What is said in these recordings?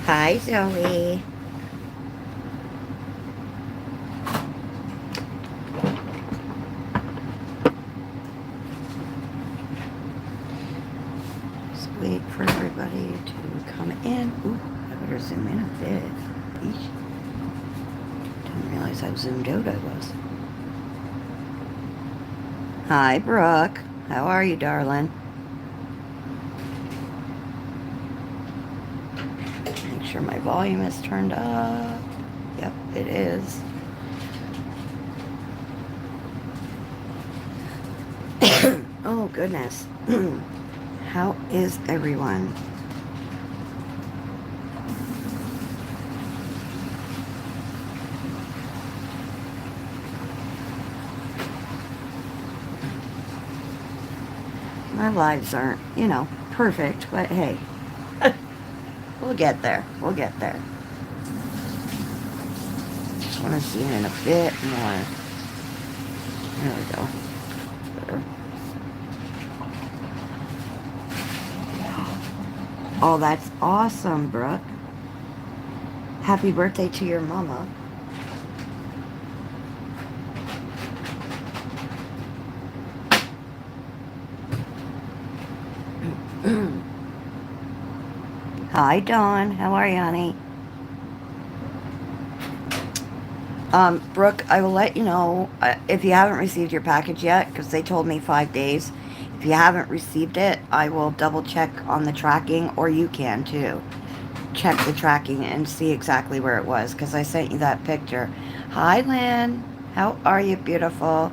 Hi, Zoe. Just wait for everybody to come in. Ooh, I better zoom in a bit. Eesh. Didn't realize how zoomed out I was. Hi, Brooke. How are you, darling? Make sure my volume is turned up. Yep, it is. Oh, goodness. How is everyone? My lives aren't, perfect, but hey, we'll get there. We'll get there. Just want to zoom in a bit more. There we go. Better. Oh, that's awesome, Brooke. Happy birthday to your mama. Hi, Dawn. How are you, honey? Brooke, I will let you know if you haven't received your package yet, because they told me 5 days. If you haven't received it, I will double check on the tracking, or you can too. Check the tracking and see exactly where it was, because I sent you that picture. Hi, Lynn. How are you, beautiful?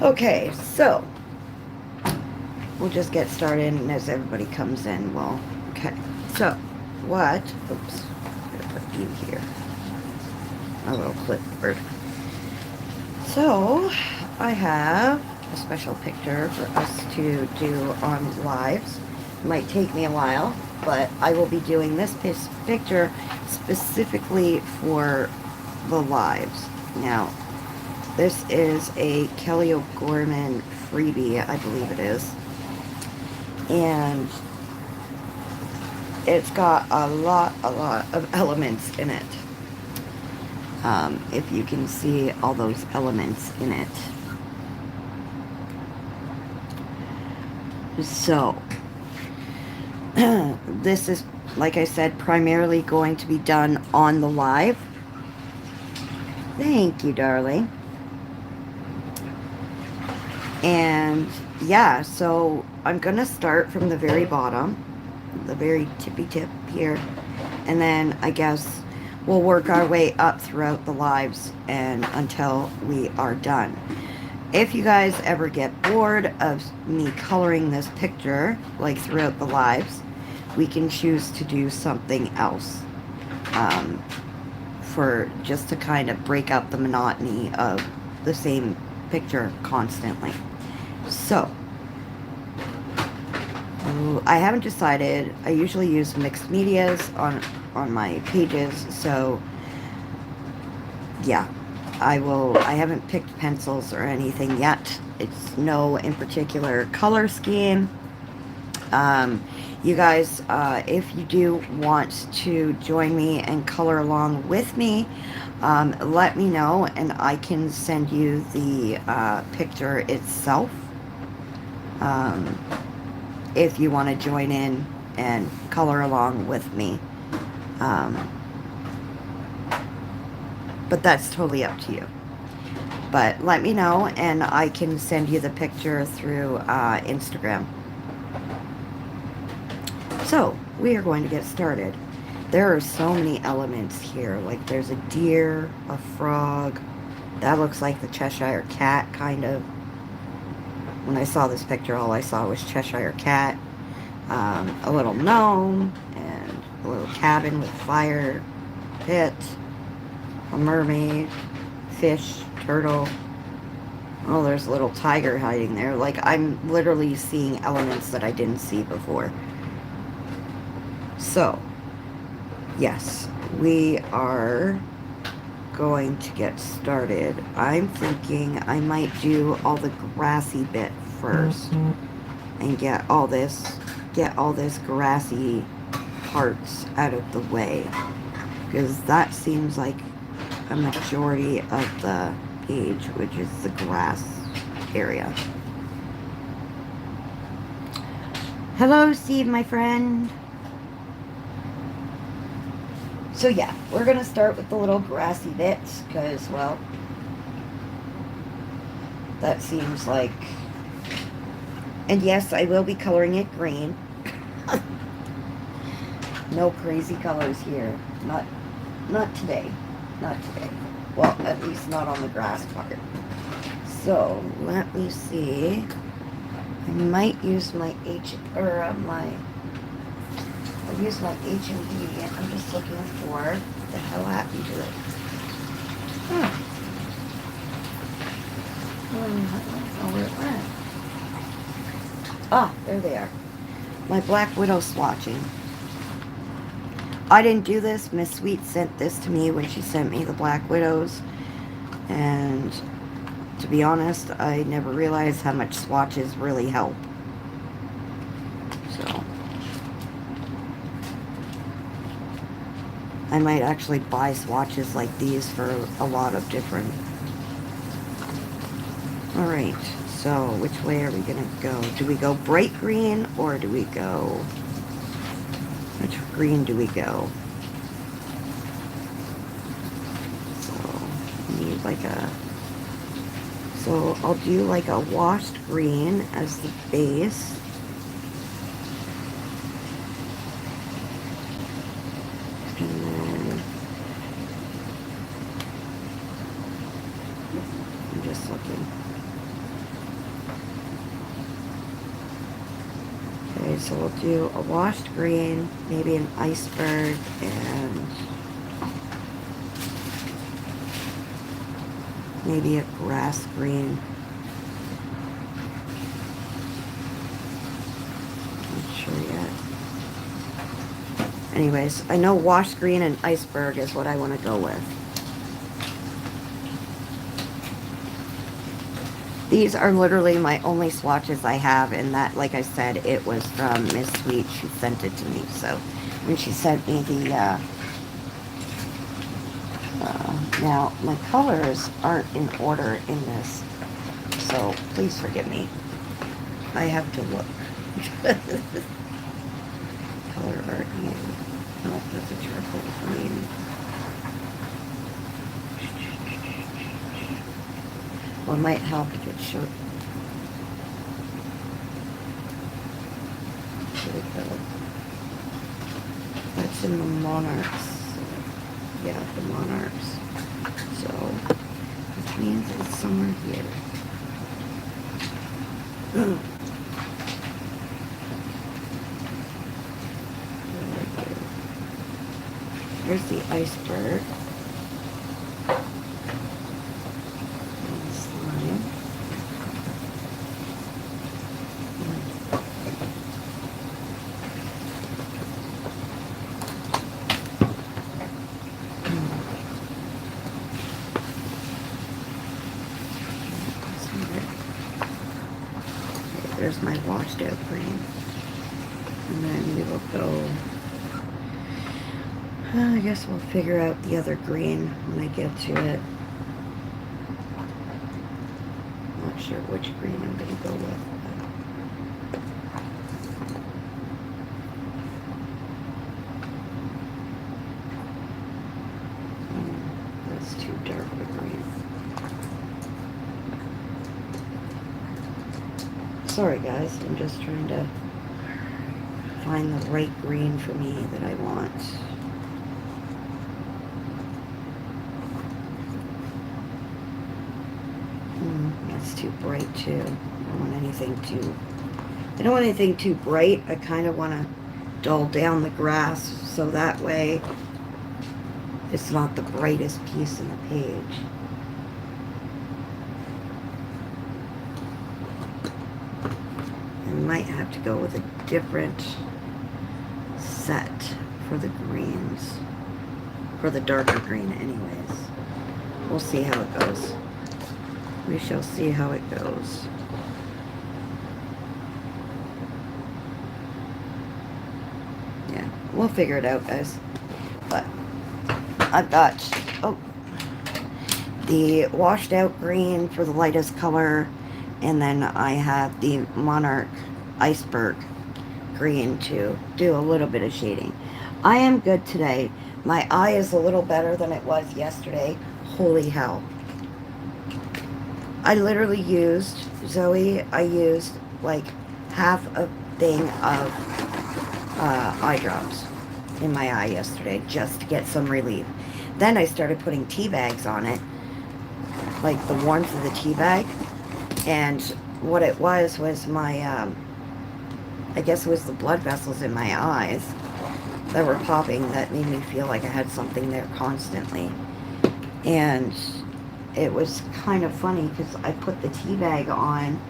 Okay, so we'll just get started, and as everybody comes in, okay. So, what? Oops, I'm gonna put you here. A little clipboard. So, I have a special picture for us to do on lives. It might take me a while, but I will be doing this picture specifically for the lives. Now, this is a Kelly O'Gorman freebie, I believe it is. And it's got a lot of elements in it. If you can see all those elements in it. So, this is, like I said, primarily going to be done on the live. Thank you, darling. And yeah, so I'm going to start from the very bottom, the very tippy tip here, and then I guess we'll work our way up throughout the lives and until we are done. If you guys ever get bored of me coloring this picture, like throughout the lives, we can choose to do something else for just to kind of break up the monotony of the same picture constantly. So, I haven't decided. I usually use mixed medias on my pages, so yeah, I haven't picked pencils or anything yet. It's no in particular color scheme. You guys, if you do want to join me and color along with me, let me know and I can send you the picture itself. If you want to join in and color along with me. But that's totally up to you. But let me know and I can send you the picture through Instagram. So, we are going to get started. There are so many elements here. Like there's a deer, a frog. That looks like the Cheshire Cat, kind of. When I saw this picture, all I saw was Cheshire Cat. A little gnome, and a little cabin with fire pit, a mermaid, fish, turtle. Oh, there's a little tiger hiding there. Like, I'm literally seeing elements that I didn't see before. So, yes, we are going to get started. I'm thinking I might do all the grassy bit first and get all this grassy parts out of the way, because that seems like a majority of the page, which is the grass area. Hello, Steve, my friend. So yeah, we're gonna start with the little grassy bits, because, well, that seems like... And yes, I will be coloring it green. No crazy colors here. Not today. Not today. Well, at least not on the grass part. So, let me see. I might use my I'll use my HMB. I'm just looking for what the hell happened to it. Huh. I don't know where it went. Ah, there they are. My Black Widow swatching. I didn't do this. Miss Sweet sent this to me when she sent me the Black Widows. And to be honest, I never realized how much swatches really help. So I might actually buy swatches like these for a lot of different... Alright, so which way are we going to go? Do we go bright green, or do we go... Which green do we go? So, I need like a... So, I'll do like a washed green as the base. And then... I'm just looking. Okay, so we'll do a washed green, maybe an iceberg, and maybe a grass green. Not sure yet. Anyways, I know washed green and iceberg is what I want to go with. These are literally my only swatches I have, and that, like I said, it was from Miss Sweet. She sent it to me. So when she sent me the, now my colors aren't in order in this, so please forgive me. I have to look. Color art here. Oh, that's a charcoal green. Well, it might help if it's short. There we go. That's in the Monarchs. Yeah, the Monarchs. So, which means it's somewhere here. Here's the iceberg. There's my washed out green. And then we will go... I guess we'll figure out the other green when I get to it. Not sure which green I'm going to go with. That's too dark of a green. Sorry guys, I'm just trying to find the right green for me that I want. That's too bright too. I don't want anything too bright. I kind of want to dull down the grass so that way it's not the brightest piece in the page. I might have to go with a different set for the greens. For the darker green anyways. We'll see how it goes. We shall see how it goes. We'll figure it out, guys. But I've got, oh, the washed out green for the lightest color, and then I have the Monarch Iceberg green to do a little bit of shading. I am good today. My eye is a little better than it was yesterday. Holy hell. I literally used, Zoe, I used like half a thing of eye drops in my eye yesterday just to get some relief. Then I started putting tea bags on it, like the warmth of the tea bag. And what it was my, I guess it was the blood vessels in my eyes that were popping that made me feel like I had something there constantly. And it was kind of funny because I put the tea bag on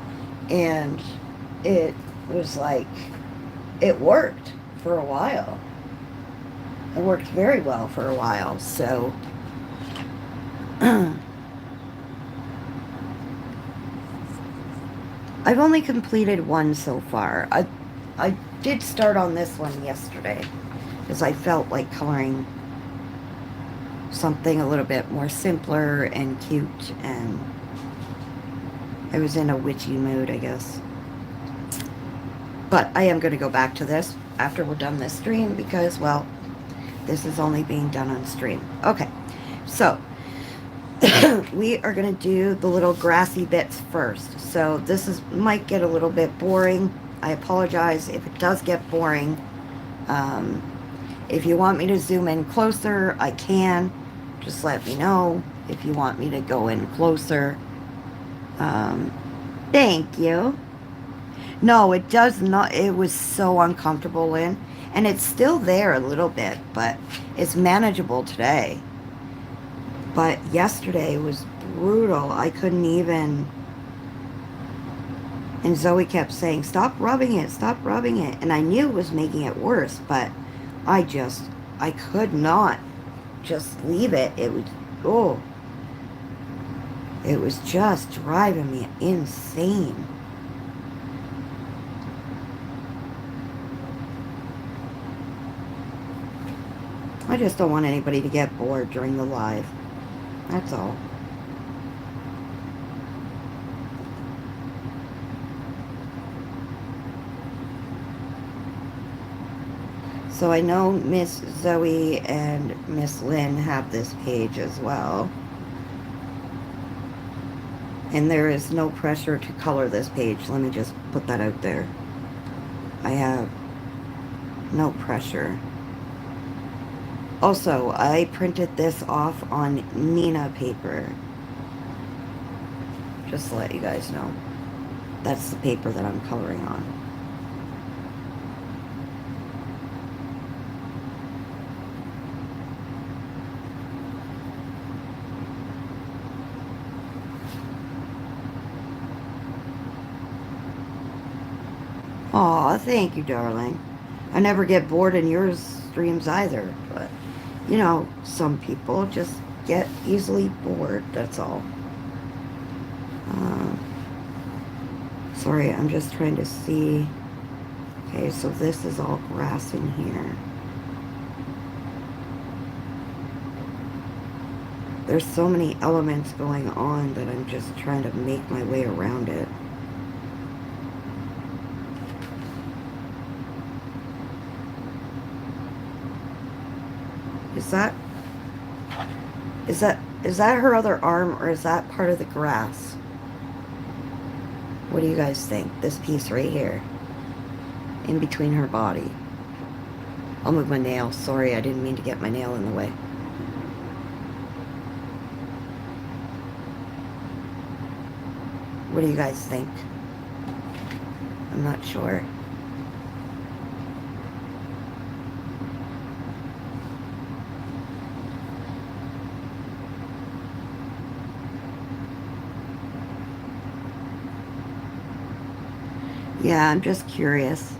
and it was like, it worked for a while. It worked very well for a while, so I've only completed one so far. I did start on this one yesterday because I felt like coloring something a little bit more simpler and cute, and I was in a witchy mood, I guess. But I am going to go back to this after we're done this stream because, well, this is only being done on stream. Okay, so we are going to do the little grassy bits first. So this might get a little bit boring. I apologize if it does get boring. If you want me to zoom in closer, I can. Just let me know if you want me to go in closer. Thank you. No, it does not. It was so uncomfortable, Lynn. And it's still there a little bit, but it's manageable today. But yesterday was brutal. I couldn't even... And Zoe kept saying, stop rubbing it, stop rubbing it. And I knew it was making it worse, but I could not just leave it. It was, oh. It was just driving me insane. I just don't want anybody to get bored during the live. That's all. So I know Miss Zoe and Miss Lynn have this page as well. And there is no pressure to color this page. Let me just put that out there. I have no pressure. Also, I printed this off on Nina paper. Just to let you guys know. That's the paper that I'm coloring on. Aw, thank you, darling. I never get bored in your streams either, but, you know, some people just get easily bored, that's all. Sorry, I'm just trying to see. Okay, so this is all grass in here. There's so many elements going on that I'm just trying to make my way around it. Is that her other arm, or is that part of the grass? What do you guys think? This piece right here, in between her body. I'll move my nail. Sorry, I didn't mean to get my nail in the way. What do you guys think? I'm not sure. Yeah, I'm just curious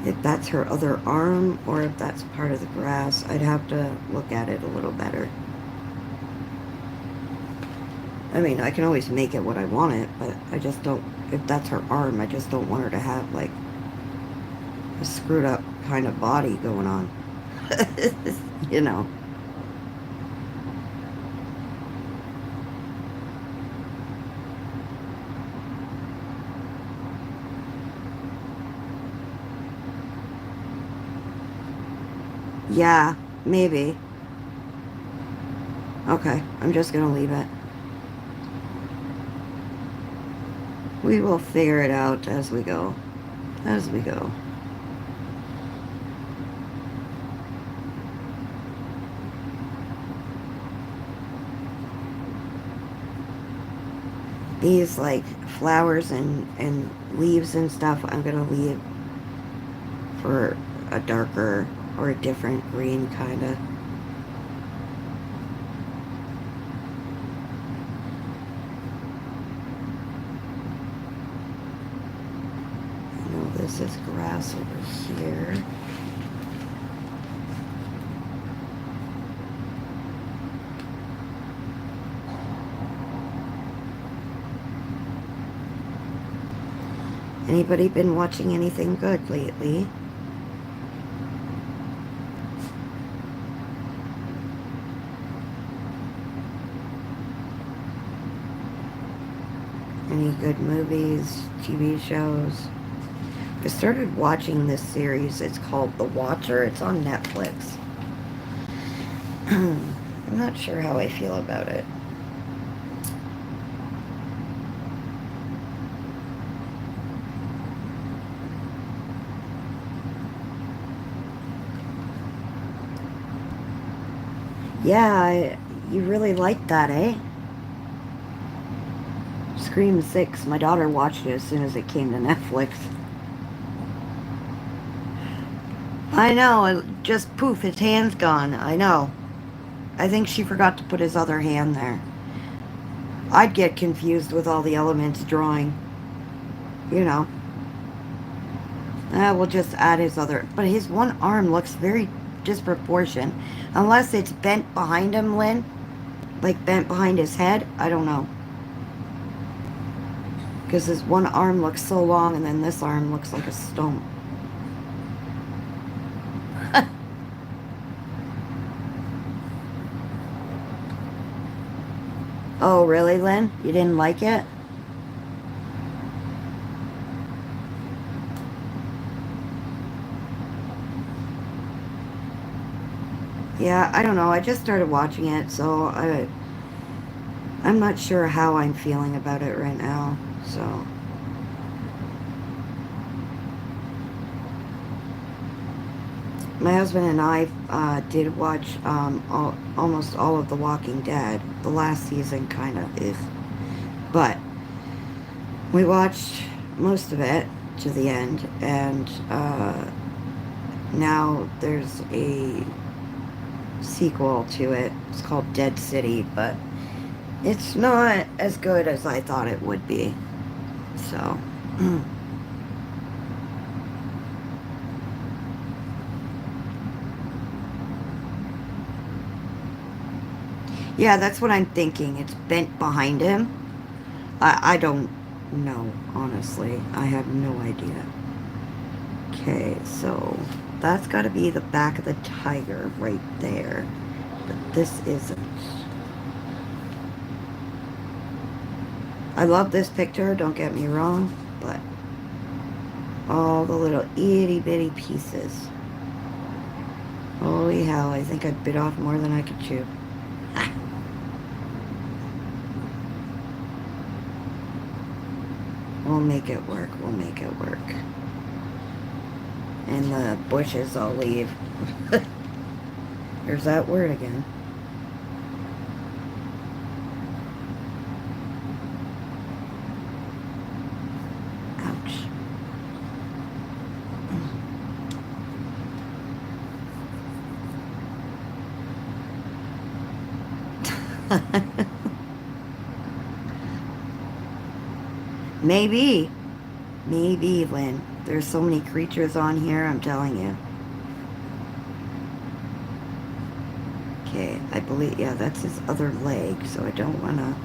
if that's her other arm or if that's part of the grass. I'd have to look at it a little better. I mean, I can always make it what I want it, but I just don't, if that's her arm, I just don't want her to have, like, a screwed up kind of body going on. You know. Yeah, maybe. Okay, I'm just gonna leave it. We will figure it out as we go. As we go. These like flowers and leaves and stuff, I'm gonna leave for a darker or a different green kind of. I know this is grass over here. Anybody been watching anything good lately? Any good movies, TV shows? I started watching this series. It's called The Watcher. It's on Netflix. I'm not sure how I feel about it. Yeah, you really liked that, eh? Scream 6. My daughter watched it as soon as it came to Netflix. I know, it just poof, his hand's gone. I know. I think she forgot to put his other hand there. I'd get confused with all the elements drawing. You know. We'll just add his other. But his one arm looks very disproportionate. Unless it's bent behind him, Lynn. Like bent behind his head. I don't know. Because his one arm looks so long and then this arm looks like a stump. Oh, really, Lynn? You didn't like it? Yeah, I don't know. I just started watching it, so I'm not sure how I'm feeling about it right now. So, my husband and I did watch almost all of The Walking Dead. The last season kind of is, but we watched most of it to the end, and now there's a sequel to it. It's called Dead City, but it's not as good as I thought it would be. So, yeah, that's what I'm thinking. It's bent behind him. I don't know, honestly. I have no idea. Okay, so that's got to be the back of the tiger right there. But this isn't. I love this picture, don't get me wrong, but all the little itty bitty pieces. Holy hell, I think I bit off more than I could chew. We'll make it work, we'll make it work. And the bushes I'll leave. There's that word again. Ouch. Maybe. Maybe, Lynn. There's so many creatures on here, I'm telling you. Okay, I believe, yeah, that's his other leg, so I don't want to.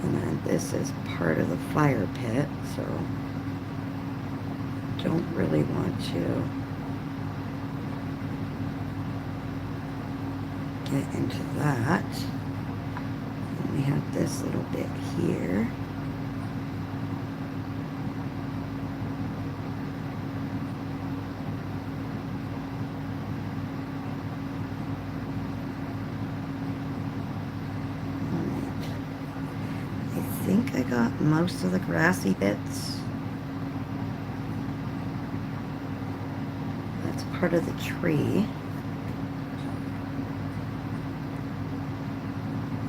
And then this is part of the fire pit, so don't really want to get into that. And we have this little bit here. I think I got most of the grassy bits. That's part of the tree.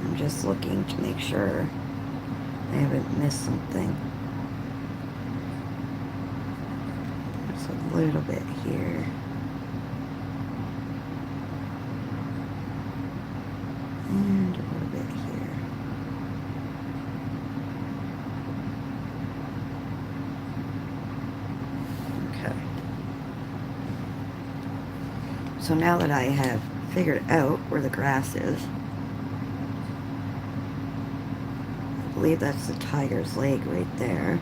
I'm just looking to make sure I haven't missed something. There's a little bit here. And a little bit here. Okay. So now that I have figured out where the grass is, I believe that's the tiger's leg right there.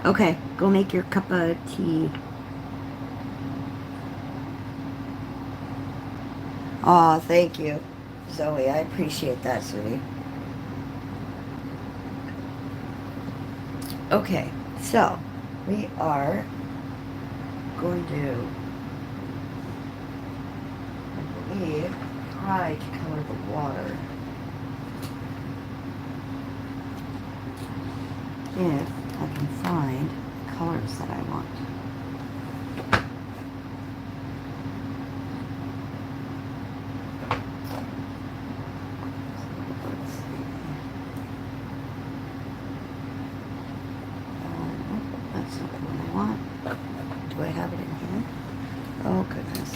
Okay, go make your cup of tea. Aw, thank you, Zoe. I appreciate that, sweetie. Okay, so we are going to, I believe, try to color the water. If I can find the colors that I want. Let's see. That's not the one I want. Do I have it in here? Oh, goodness.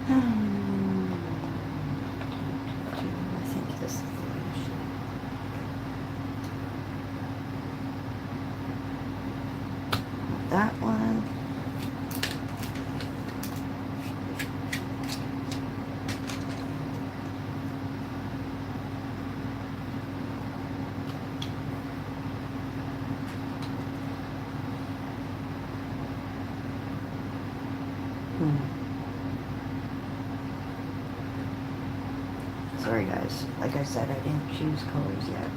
I think this is the that one. Sorry guys, like I said, I didn't choose colors yet.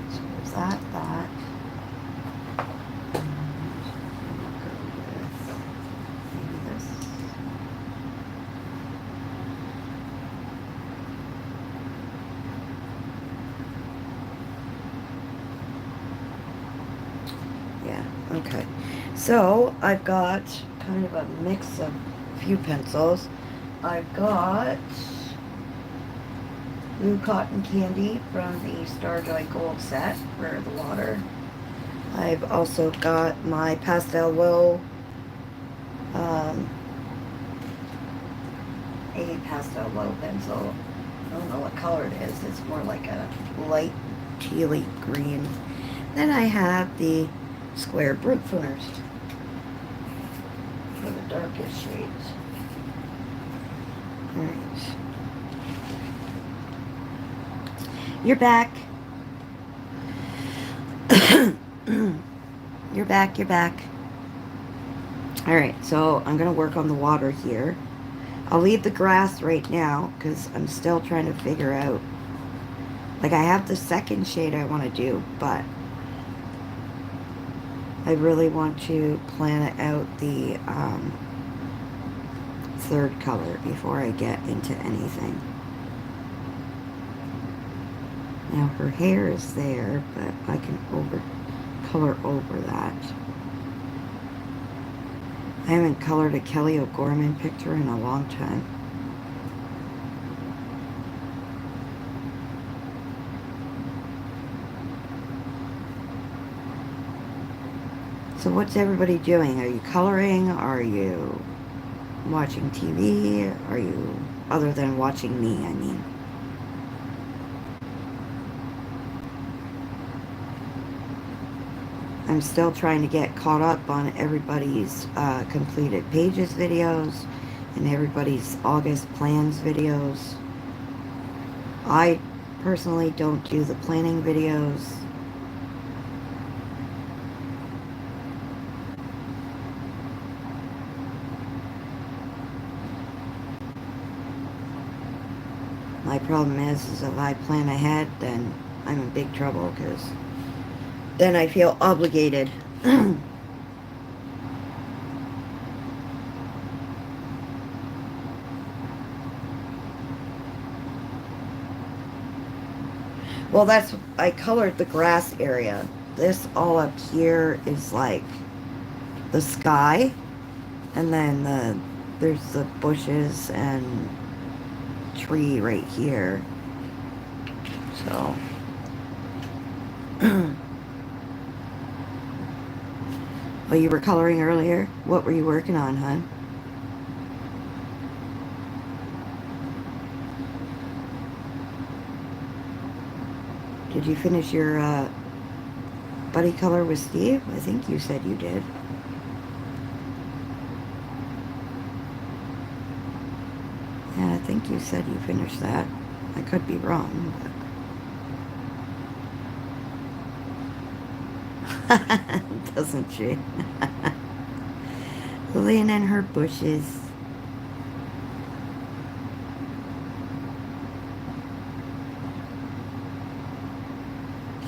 So there's that. And we'll go with maybe this. Yeah, okay. So I've got kind of a mix of a few pencils. I've got Blue Cotton Candy from the Starjoy Gold set for the water. I've also got my Pastel Woe, a Pastel Woe pencil. I don't know what color it is. It's more like a light tealy green. Then I have the Square Brutfuners for the darkest shades. Alright. You're back. You're back. Alright, so I'm going to work on the water here. I'll leave the grass right now because I'm still trying to figure out. Like, I have the second shade I want to do, but I really want to plan out the third color before I get into anything. Now her hair is there, but I can color over that. I haven't colored a Kelly O'Gorman picture in a long time. So what's everybody doing? Are you coloring? Are you watching TV? Are you, other than watching me, I mean? I'm still trying to get caught up on everybody's completed pages videos and everybody's August plans videos. I personally don't do the planning videos. My problem is if I plan ahead, then I'm in big trouble because then I feel obligated. Well, I colored the grass area. This all up here is like the sky, and then there's the bushes and tree right here. So, well, you were coloring earlier. What were you working on, hon? Did you finish your buddy color with Steve? I think you said you did. Yeah, I think you said you finished that. I could be wrong, but doesn't she? Lillian and her bushes.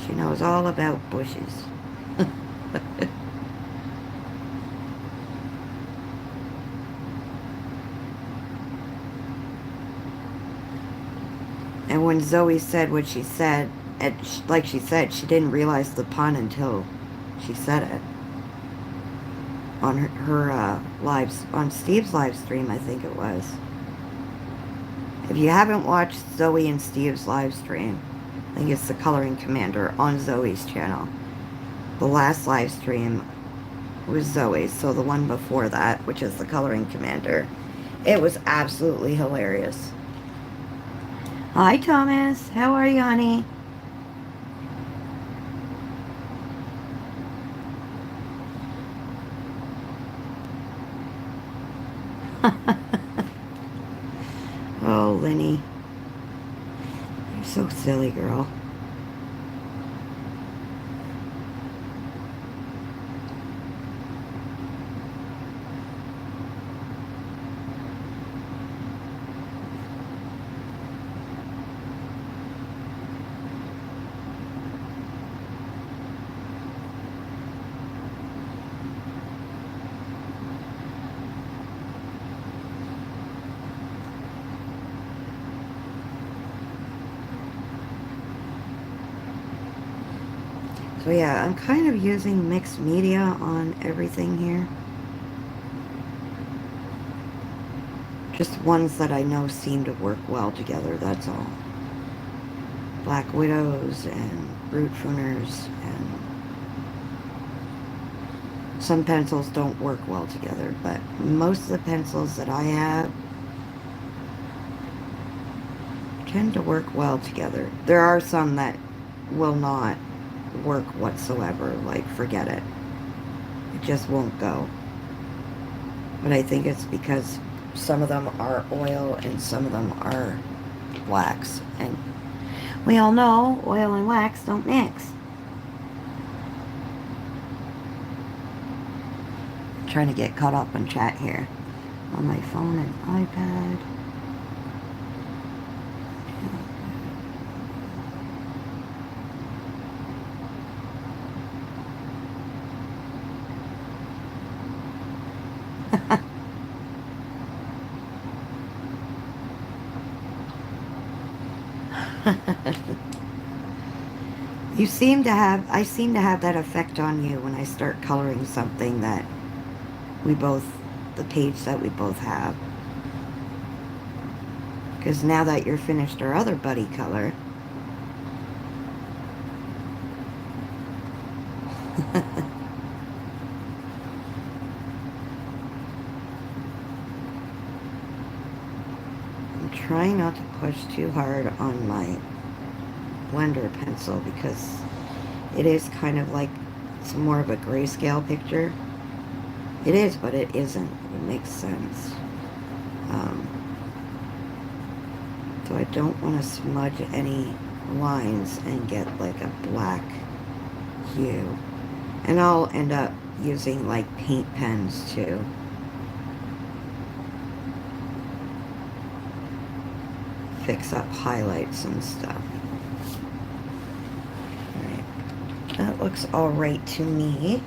She knows all about bushes. And when Zoe said what she said, like she said, she didn't realize the pun until she said it on her lives, on Steve's live stream, I think it was. If you haven't watched Zoe and Steve's live stream, I think it's the Coloring Commander on Zoe's channel. The last live stream was Zoe's, so the one before that, which is the Coloring Commander, it was absolutely hilarious. Hi, Thomas. How are you, honey? Oh, Lenny. You're so silly, girl. So yeah, I'm kind of using mixed media on everything here. Just ones that I know seem to work well together, that's all. Black Widows and Brute Funers, and some pencils don't work well together, but most of the pencils that I have tend to work well together. There are some that will not work whatsoever, like forget it. It just won't go. But I think it's because some of them are oil and some of them are wax. And we all know oil and wax don't mix. I'm trying to get caught up on chat here on my phone and iPad. I seem to have that effect on you when I start coloring something that the page that we both have. Because now that you're finished our other buddy color, I'm trying not to push too hard on my blender pencil because it is kind of like It's more of a grayscale picture. It is, but it isn't. It makes sense. So I don't want to smudge any lines and get like a black hue. And I'll end up using like paint pens to fix up highlights and stuff. Alright, that looks alright to me.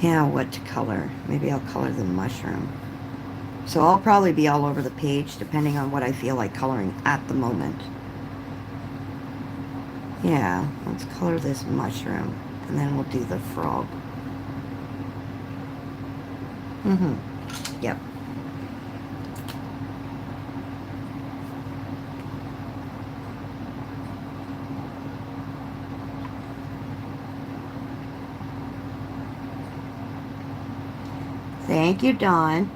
Now what to color? Maybe I'll color the mushroom. So I'll probably be all over the page depending on what I feel like coloring at the moment. Yeah, let's color this mushroom and then we'll do the frog. Yep. Thank you, Dawn.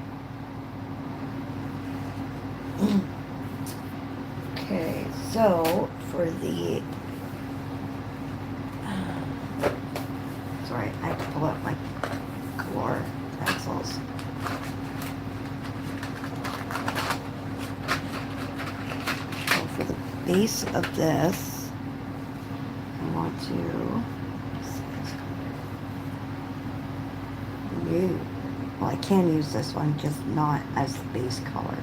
Okay, so for the... Sorry, I have to pull out my color pencils. So for the base of this, I want to... Well, I can use this one, just not as the base color.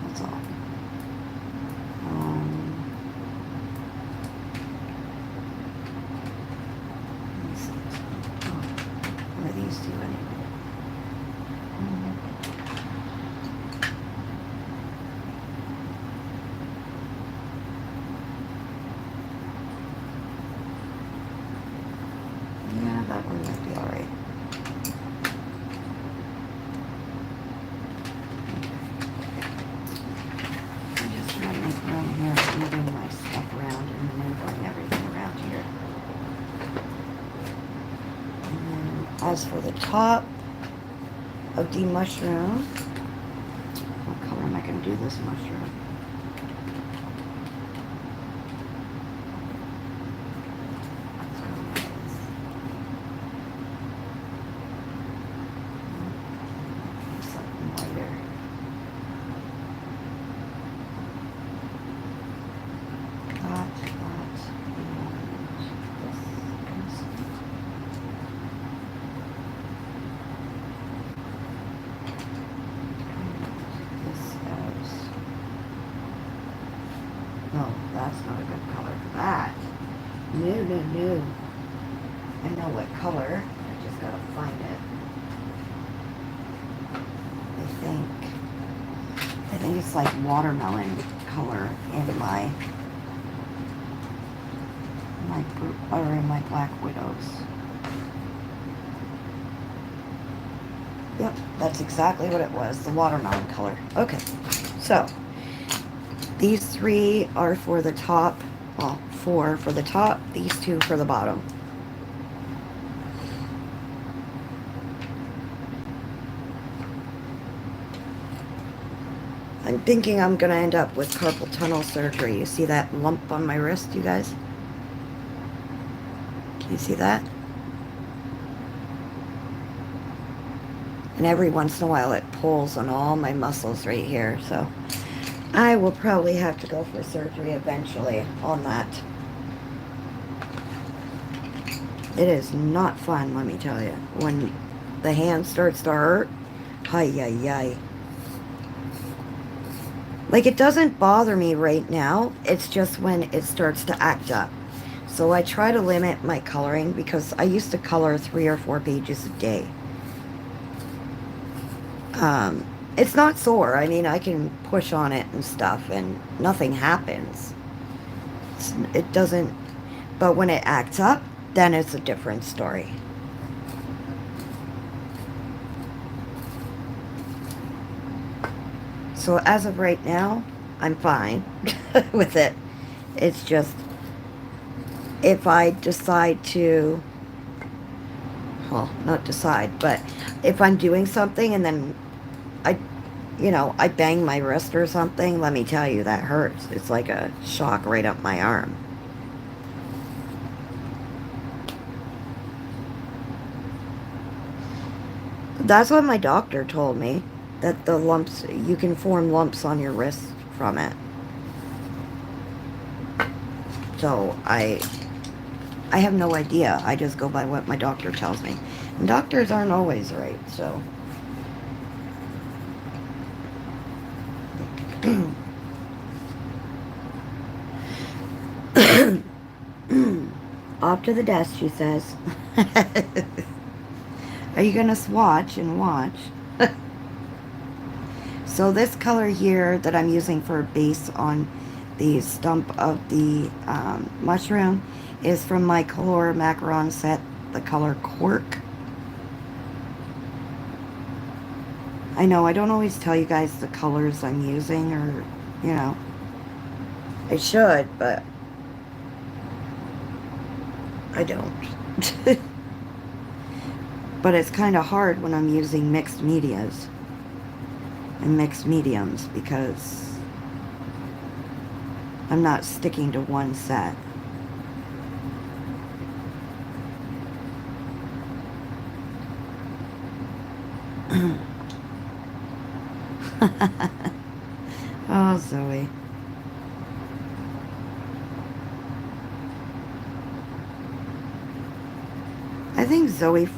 That's all. Let me see. Oh, what are these two anyway? Yeah, that one might be alright. Moving my stuff around and maneuvering everything around here. And then as for the top of the mushroom, what color am I going to do this mushroom? Something lighter. No, that's not a good color for that. No. I know what color. I just gotta find it. I think it's like watermelon color in my Black Widows. Yep, that's exactly what it was, the watermelon color. Okay, so these three are for the top, well, 4 for the top, these 2 for the bottom. I'm thinking I'm going to end up with carpal tunnel surgery. You see that lump on my wrist, you guys? Can you see that? And every once in a while it pulls on all my muscles right here, so I will probably have to go for surgery eventually on that. It is not fun, let me tell you. When the hand starts to hurt, hi-yi-yi. Like, it doesn't bother me right now, it's just when it starts to act up. So I try to limit my coloring because I used to color 3 or 4 pages a day. It's not sore. I mean, I can push on it and stuff and nothing happens. It doesn't, but when it acts up, then it's a different story. So as of right now, I'm fine with it. It's just, if I decide to, well, not decide, but if I'm doing something and then I bang my wrist or something, let me tell you, that hurts. It's like a shock right up my arm. That's what my doctor told me. That the lumps, you can form lumps on your wrist from it. So I have no idea. I just go by what my doctor tells me. And doctors aren't always right, so. Off to the desk, she says. Are you going to swatch and watch? So this color here that I'm using for a base on the stump of the mushroom is from my Color Macaron set, the color Cork. I know I don't always tell you guys the colors I'm using, or, you know, I should, but I don't. But it's kind of hard when I'm using mixed medias and mixed mediums because I'm not sticking to one set. Oh, Zoe. I think Zoe,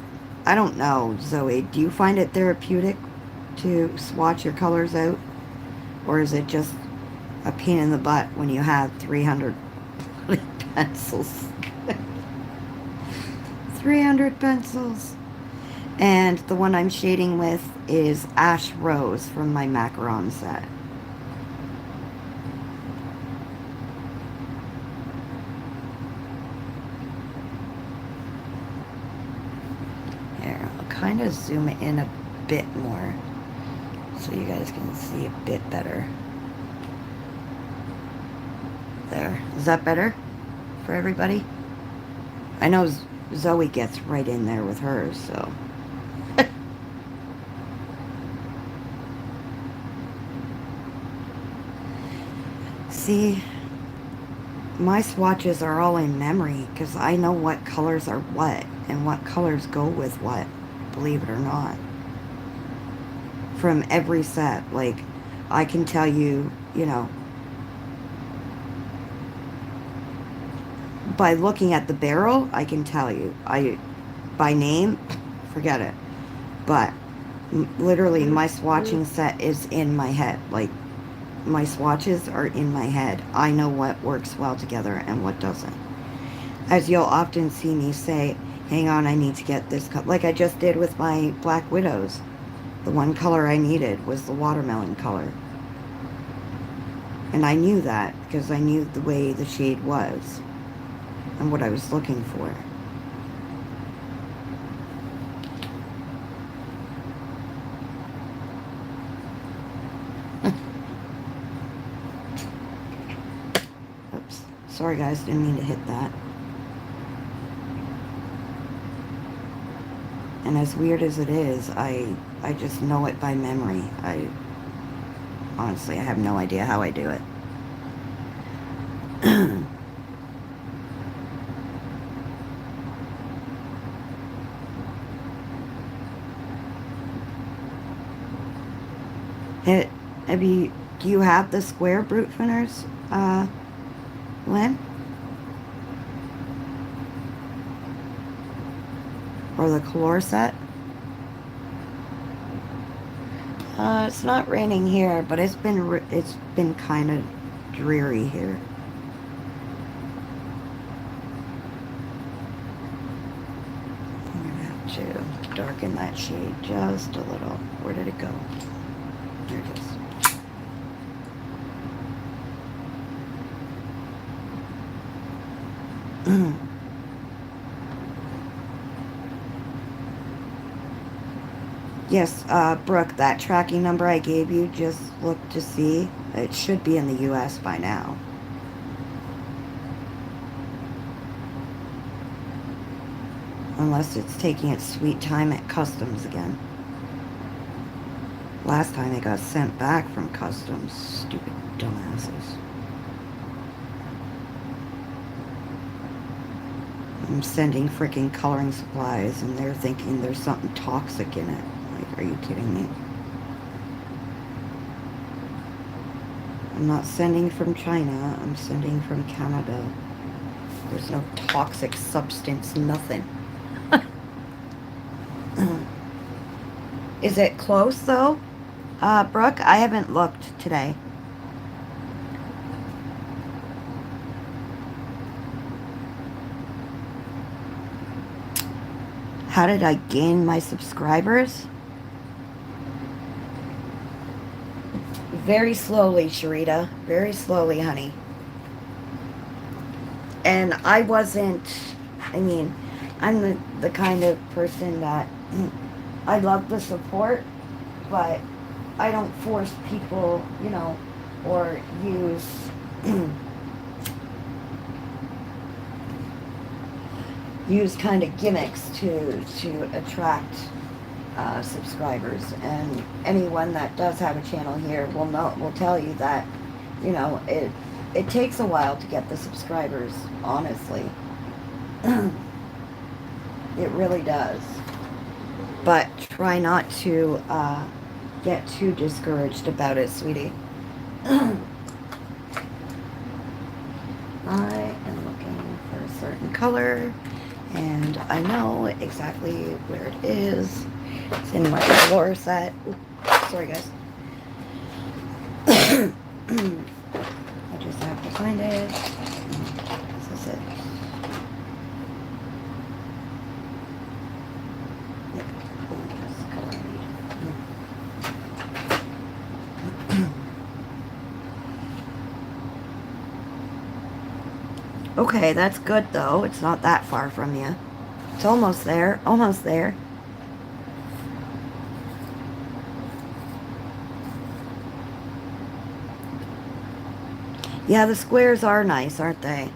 I don't know, Zoe, do you find it therapeutic to swatch your colors out? Or is it just a pain in the butt when you have 300 pencils? 300 pencils. And the one I'm shading with is Ash Rose from my Macaron set. Here, I'll kind of zoom in a bit more so you guys can see a bit better. There. Is that better for everybody? I know Zoe gets right in there with hers, so. See, my swatches are all in memory because I know what colors are what and what colors go with what, believe it or not. From every set, like, I can tell you, you know, by looking at the barrel, I can tell you. By name, forget it. But literally, my swatching set is in my head. Like, my swatches are in my head. I know what works well together and what doesn't. As you'll often see me say, hang on, I need to get this color. Like I just did with my Black Widows. The one color I needed was the watermelon color. And I knew that because I knew the way the shade was and what I was looking for. Oops. Sorry guys, didn't mean to hit that. And as weird as it is, I just know it by memory. Honestly, I have no idea how I do it. Do you have the square brute thinners, Lynn? Or the color set? It's not raining here, but it's been kind of dreary here. I'm gonna have to darken that shade just a little. Where did it go? There it is. Yes, Brooke, that tracking number I gave you, just look to see. It should be in the US by now. Unless it's taking its sweet time at customs again. Last time it got sent back from customs. Stupid dumbasses. I'm sending freaking coloring supplies and they're thinking there's something toxic in it. Are you kidding me? I'm not sending from China. I'm sending from Canada. There's no toxic substance, nothing. Is it close, though? Brooke, I haven't looked today. How did I gain my subscribers? Very slowly, Sharita. Very slowly, honey. And I wasn't, I mean, I'm the kind of person that I love the support, but I don't force people, you know, or use use kind of gimmicks to attract subscribers. And anyone that does have a channel here will tell you that, you know, it takes a while to get the subscribers, honestly. It really does. But try not to get too discouraged about it, sweetie. I am looking for a certain color, and I know exactly where it is. It's in my floor set. Oops, sorry, guys. I just have to find it. This is it. Yep. This color I need. Okay, that's good though. It's not that far from you. It's almost there. Almost there. Yeah, the squares are nice, aren't they?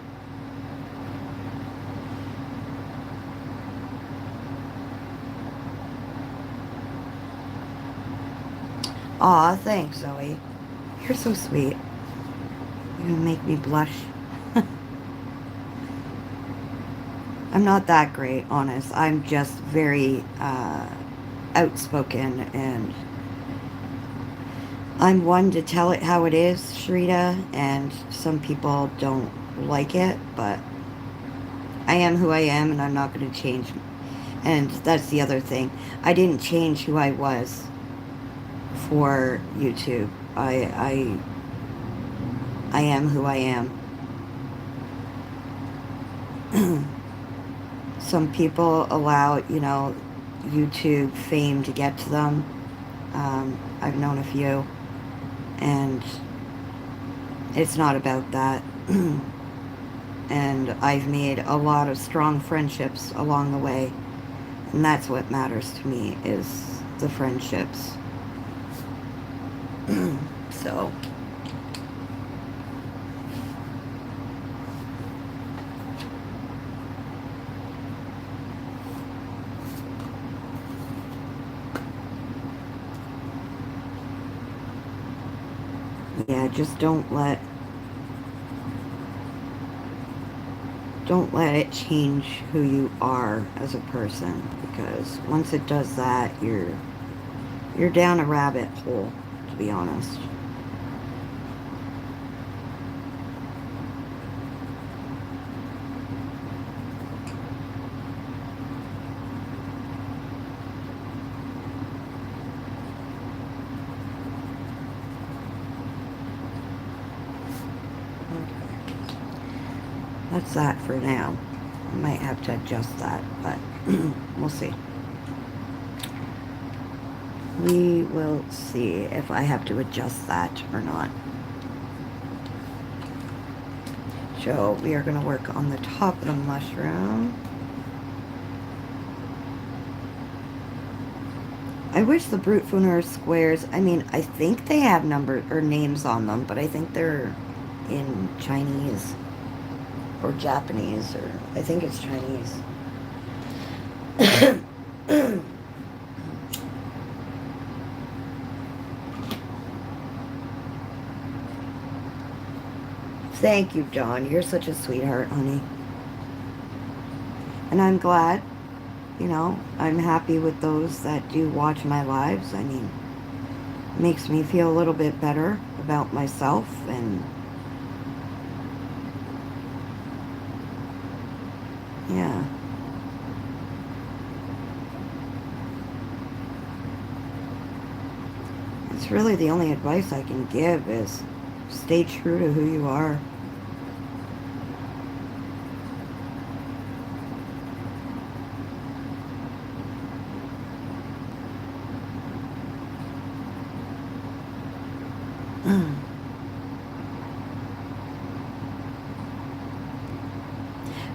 Aw, thanks, Zoe. You're so sweet. You're gonna make me blush. I'm not that great, honest. I'm just very outspoken, and I'm one to tell it how it is, Sharita, and some people don't like it, but I am who I am, and I'm not going to change. And that's the other thing. I didn't change who I was for YouTube. I am who I am. Some people allow, you know, YouTube fame to get to them. I've known a few, and it's not about that. And I've made a lot of strong friendships along the way, and that's what matters to me, is the friendships. So yeah, just don't let it change who you are as a person, because once it does that, you're down a rabbit hole, to be honest. That's that for now. I might have to adjust that, but we'll see. We will see if I have to adjust that or not. So we are going to work on the top of the mushroom. I wish the Brutfuner squares, I mean, I think they have numbers or names on them, but I think they're in Chinese or Japanese, or I think it's Chinese. Thank you, John. You're such a sweetheart, honey. And I'm glad you know, I'm happy with those that do watch my lives. I mean, makes me feel a little bit better about myself, and yeah. It's really the only advice I can give is stay true to who you are.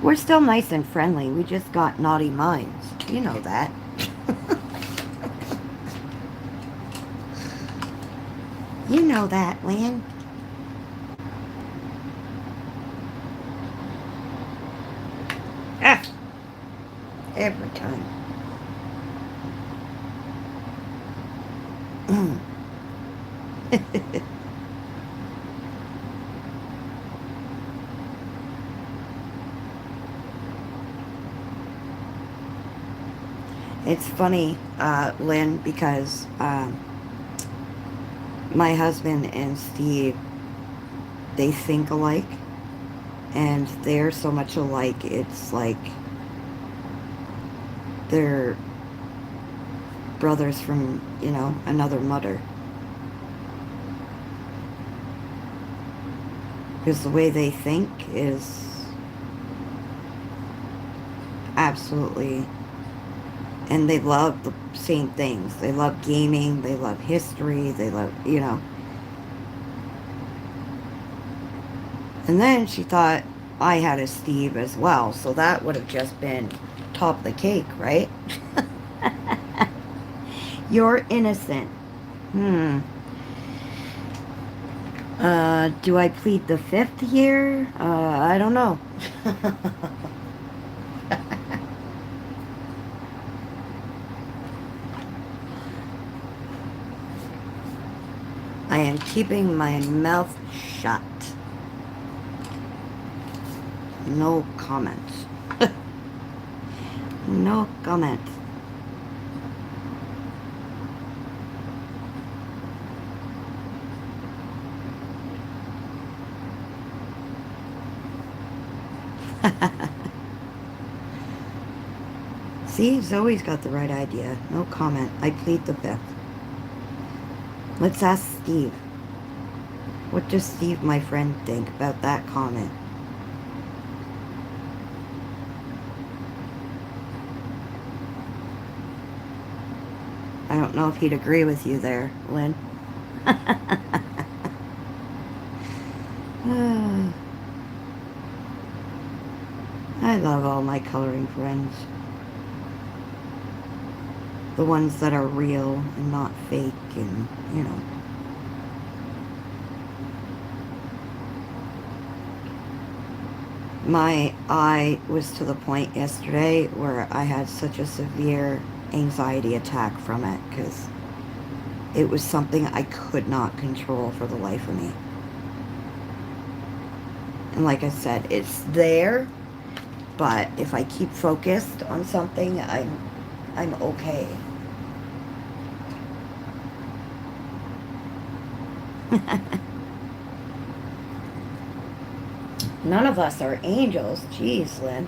We're still nice and friendly. We just got naughty minds. You know that. You know that, Lynn. Ah, every time. It's funny, Lynn, because my husband and Steve, they think alike, and they're so much alike, it's like they're brothers from, you know, another mother. Because the way they think is absolutely, and they love the same things. They love gaming, they love history, they love, you know. And then she thought I had a Steve as well, so that would have just been top of the cake, right? You're innocent. Hmm. Do I plead the fifth here? I don't know. I am keeping my mouth shut. No comment. No comment. See, Zoe's got the right idea. No comment. I plead the fifth. Let's ask Steve. What does Steve, my friend, think about that comment? I don't know if he'd agree with you there, Lynn. I love all my coloring friends. The ones that are real and not fake and, you know. My eye was to the point yesterday where I had such a severe anxiety attack from it because it was something I could not control for the life of me. And like I said, it's there, but if I keep focused on something, I'm okay. None of us are angels. Jeez, Lynn.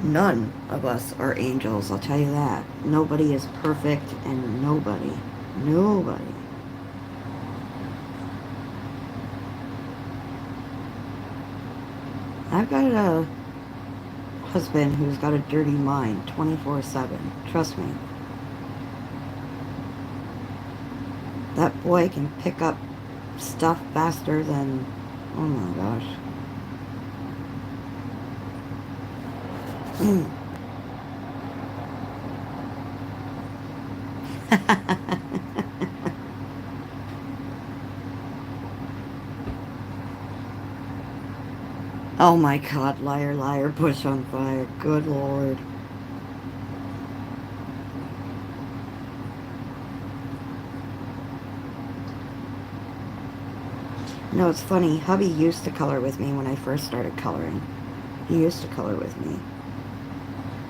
None of us are angels, I'll tell you that. Nobody is perfect, and nobody. I've got a husband who's got a dirty mind 24/7. Trust me. That boy can pick up stuff faster than, oh my gosh. Oh my god, liar, liar, bush on fire. Good lord. No, it's funny. Hubby used to color with me when I first started coloring. He used to color with me.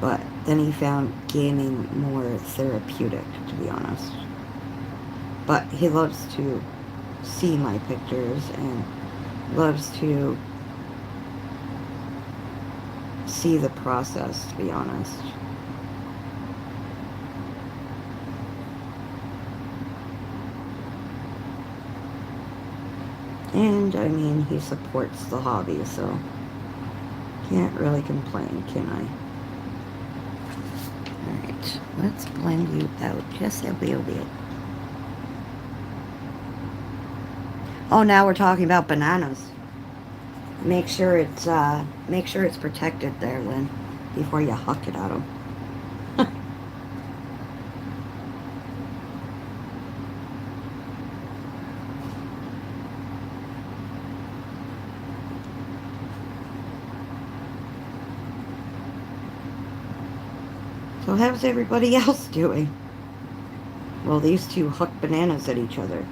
But then he found gaming more therapeutic, to be honest. But he loves to see my pictures and loves to see the process, to be honest. And, I mean, he supports the hobby, so can't really complain, can I? Alright, let's blend you out just a little bit. Oh, now we're talking about bananas. Make sure it's protected there, Lynn, before you huck it at them. So how's everybody else doing? Well, these two huck bananas at each other.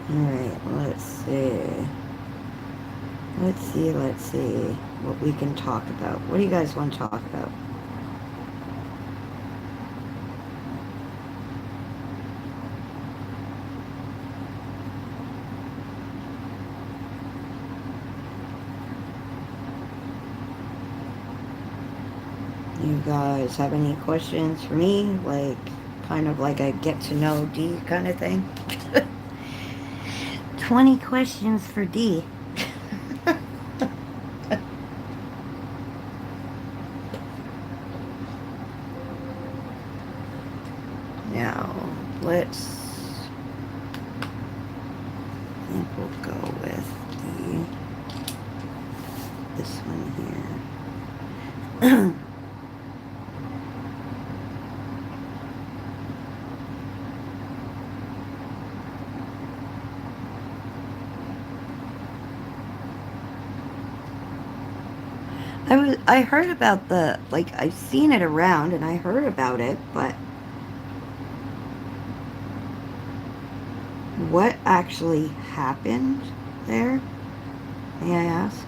Alright, let's see. Let's see what we can talk about. What do you guys want to talk about? You guys have any questions for me? Like, kind of like a get to know D kind of thing? 20 questions for D. Now, let's, I think we'll go with this one here. I heard about the, like, I've seen it around and I heard about it, but what actually happened there? May I ask?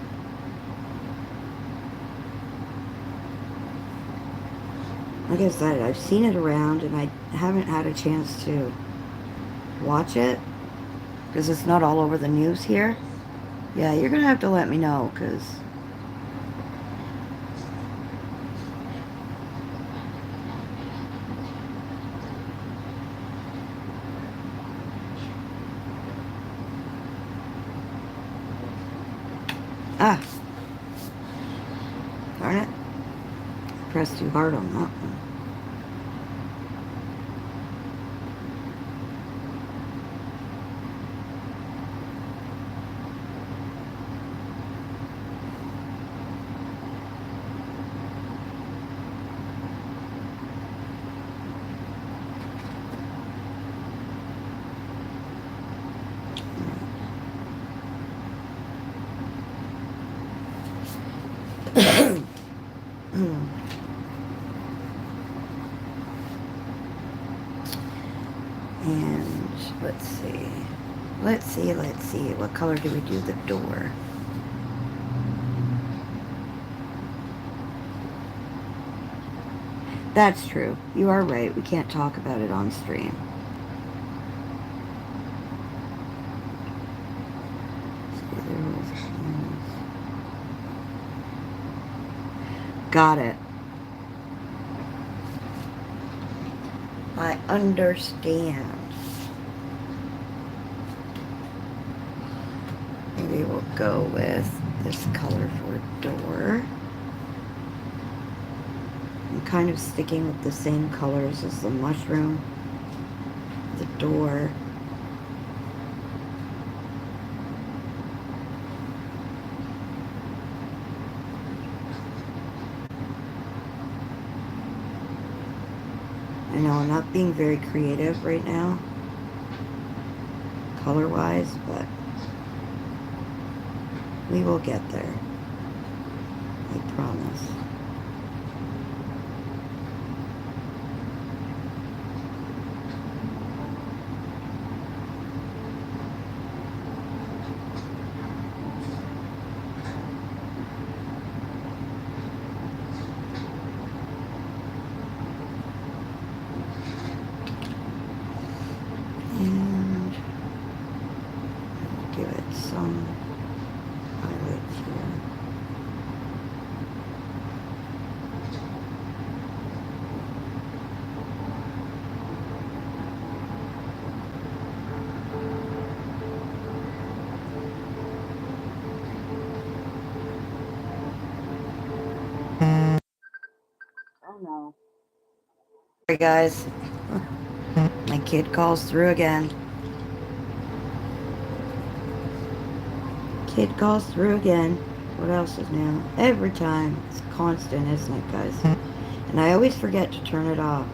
Like I said, I've seen it around and I haven't had a chance to watch it because it's not all over the news here. Yeah, you're gonna have to let me know because ah, darn it, pressed too hard on that one. And let's see. Let's see. What color do we do the door? That's true. You are right. We can't talk about it on stream. Got it. I understand. Maybe we'll go with this color for door. I'm kind of sticking with the same colors as the mushroom, the door. I know I'm not being very creative right now, color-wise, but We will get there. I promise. And give it some highlights here. Oh no. Sorry guys. My kid calls through again. Kid calls through again. What else is new? Every time. It's constant, isn't it, guys? And I always forget to turn it off.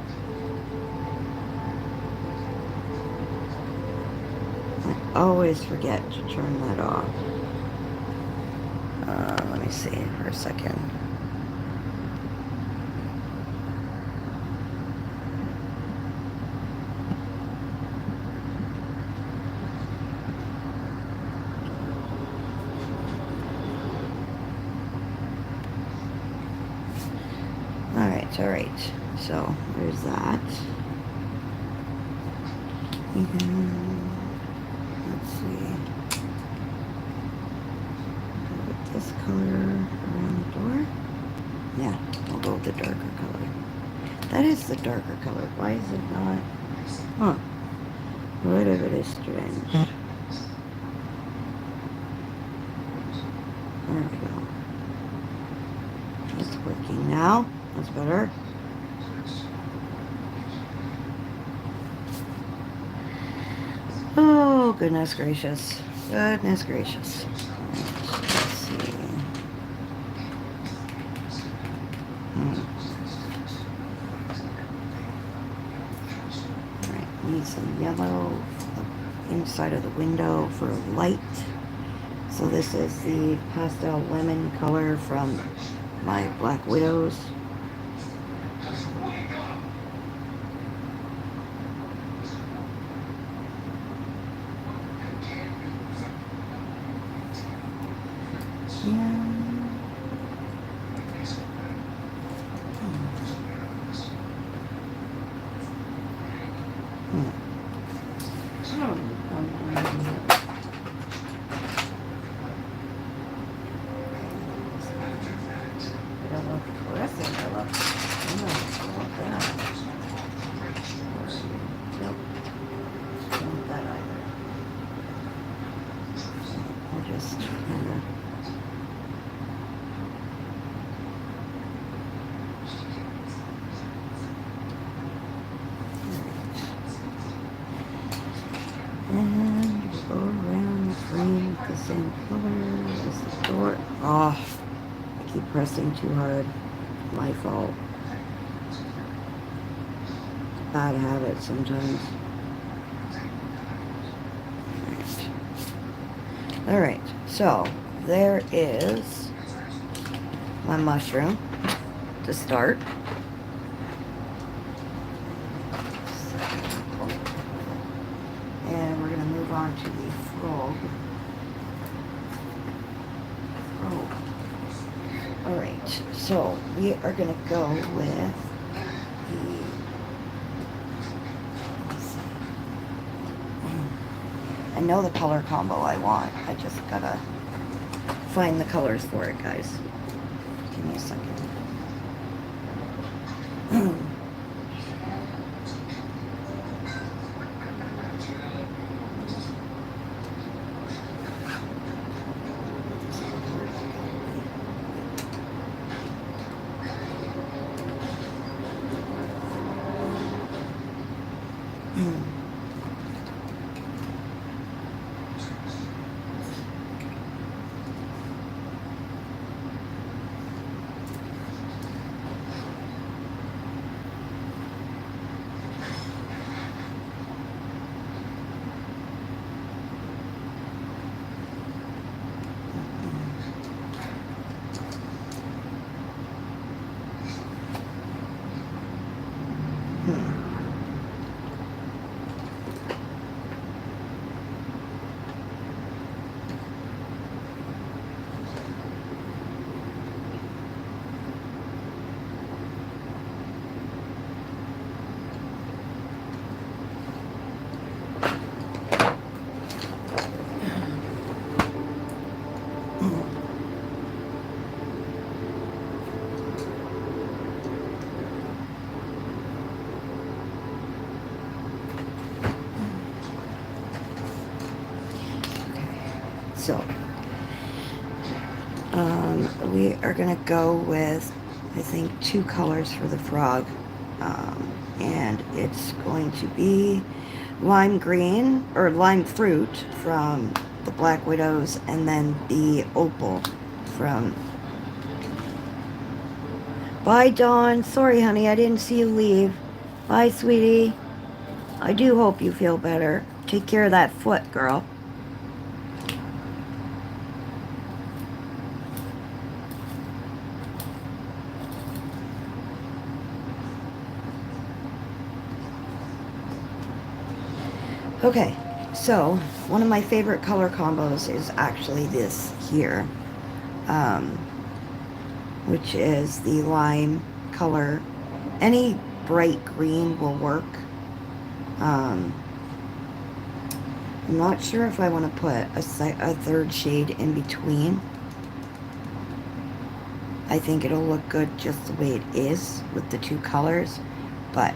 I always forget to turn that off. Let me see for a second. Alright. So, there's that. Let's see. Put this color around the door. Yeah, I'll go with the darker color. That is the darker color. Why is it not? Huh. What if it is strange? There we go. It's working now. That's better. Oh, goodness gracious. Goodness gracious. Let's see. Alright, need some yellow inside of the window for light. So this is the pastel lemon color from my Black Widows. And go around the frame with the same color as the door. Oh, I keep pressing too hard. My fault. Bad habit sometimes. Alright, so there is my mushroom to start. And we're going to move on to the frog. Alright, so we are going to go with the... I know the color combo I want. I just gotta find the colors for it, guys. Give me a second. So, we are going to go with, I think, 2 colors for the frog. And it's going to be lime green, or lime fruit from the Black Widows, and then the opal from... Bye, Dawn. Sorry, honey, I didn't see you leave. Bye, sweetie. I do hope you feel better. Take care of that foot, girl. Okay, so one of my favorite color combos is actually this here, which is the lime color. Any bright green will work. I'm not sure if I want to put a third shade in between. I think it'll look good just the way it is with the 2 colors, but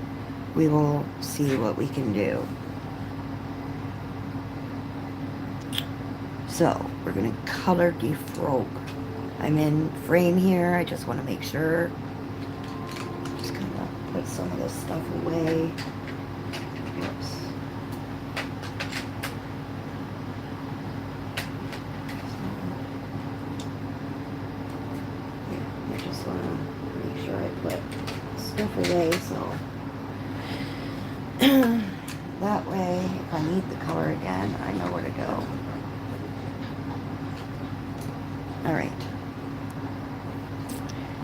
we will see what we can do. So, we're going to color the frog. I'm in frame here. I just want to make sure. Just going to put some of this stuff away. Oops. Yeah, I just want to make sure I put stuff away so that way if I need the color again, I know where to go. Alright,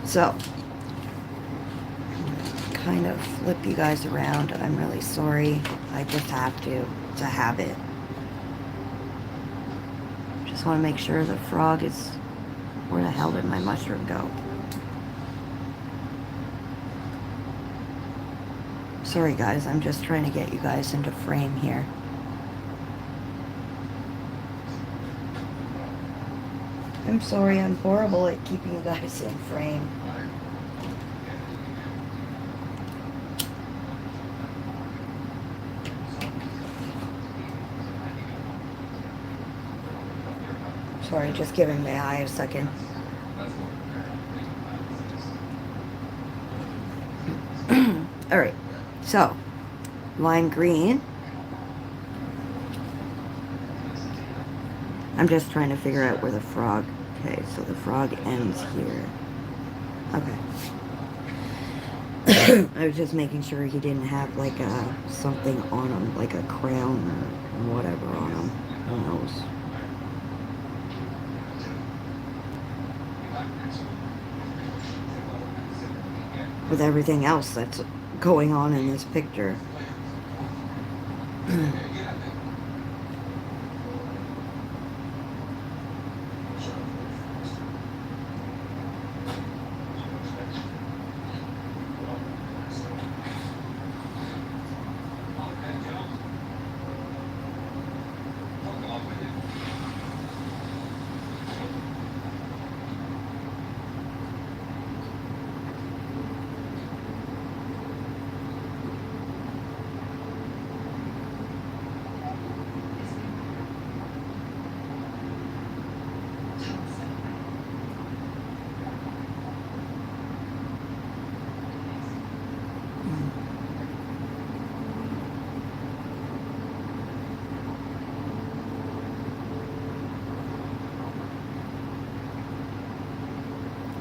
so kind of flip you guys around. I'm really sorry. I just have to. It's a habit. Just want to make sure the frog is... Where the hell did my mushroom go? Sorry guys, I'm just trying to get you guys into frame here. I'm sorry, I'm horrible at keeping you guys in frame. Sorry, just giving my eye a second. Alright, so, lime green. I'm just trying to figure out where the frog... Okay, so the frog ends here. Okay. I was just making sure he didn't have like a something on him, like a crown or whatever on him. Who knows? With everything else that's going on in this picture.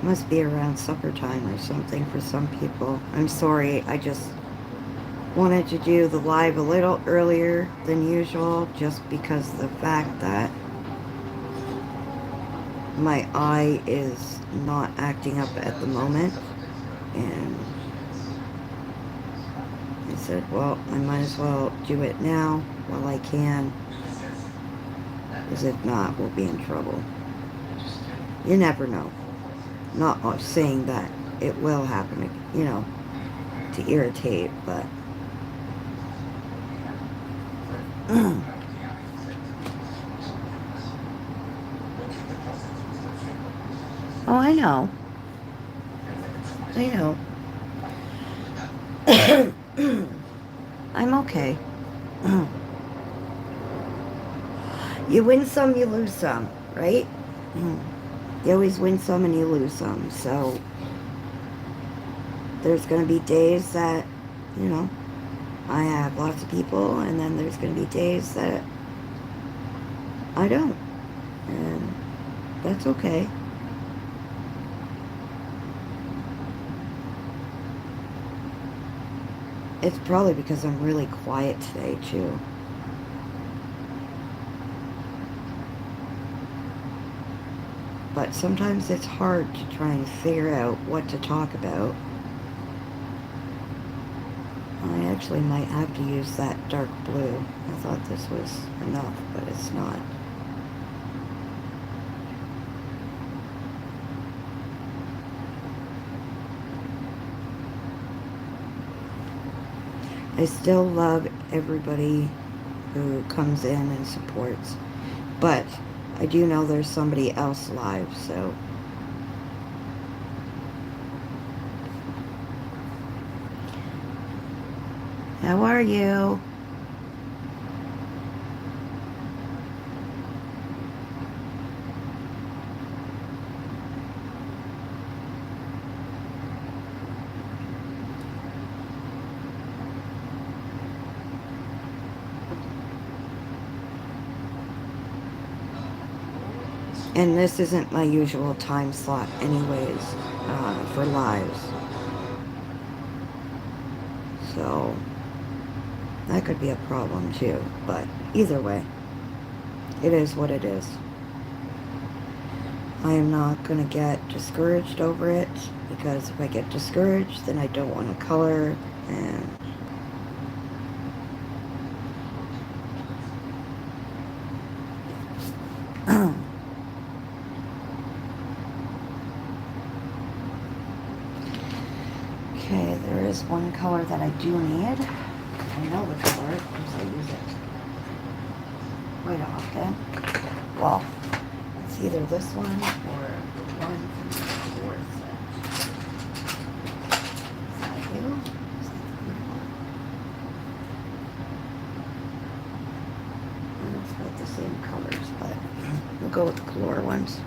Must be around supper time or something for some people. I'm sorry, I just wanted to do the live a little earlier than usual just because of the fact that my eye is not acting up at the moment. And I said, well, I might as well do it now while I can, because if not, we'll be in trouble. You never know. Not saying that it will happen, you know, to irritate, but oh, I know. I know. I'm okay. You win some, you lose some, right? You always win some and you lose some. So there's going to be days that, you know, I have lots of people, and then there's going to be days that I don't. And that's okay. It's probably because I'm really quiet today, too. But sometimes it's hard to try and figure out what to talk about. I actually might have to use that dark blue. I thought this was enough, but it's not. I still love everybody who comes in and supports, but I do know there's somebody else live, so how are you? And this isn't my usual time slot anyways, for lives. So that could be a problem too, but either way, it is what it is. I am not going to get discouraged over it, because if I get discouraged, then I don't want to color, and okay, there is one color that I do need. I know the color because I use it quite often. Well, it's either this one or the one from the fourth set. Is that you? Is that the green one? And it's about the same colors, but we'll go with the color ones.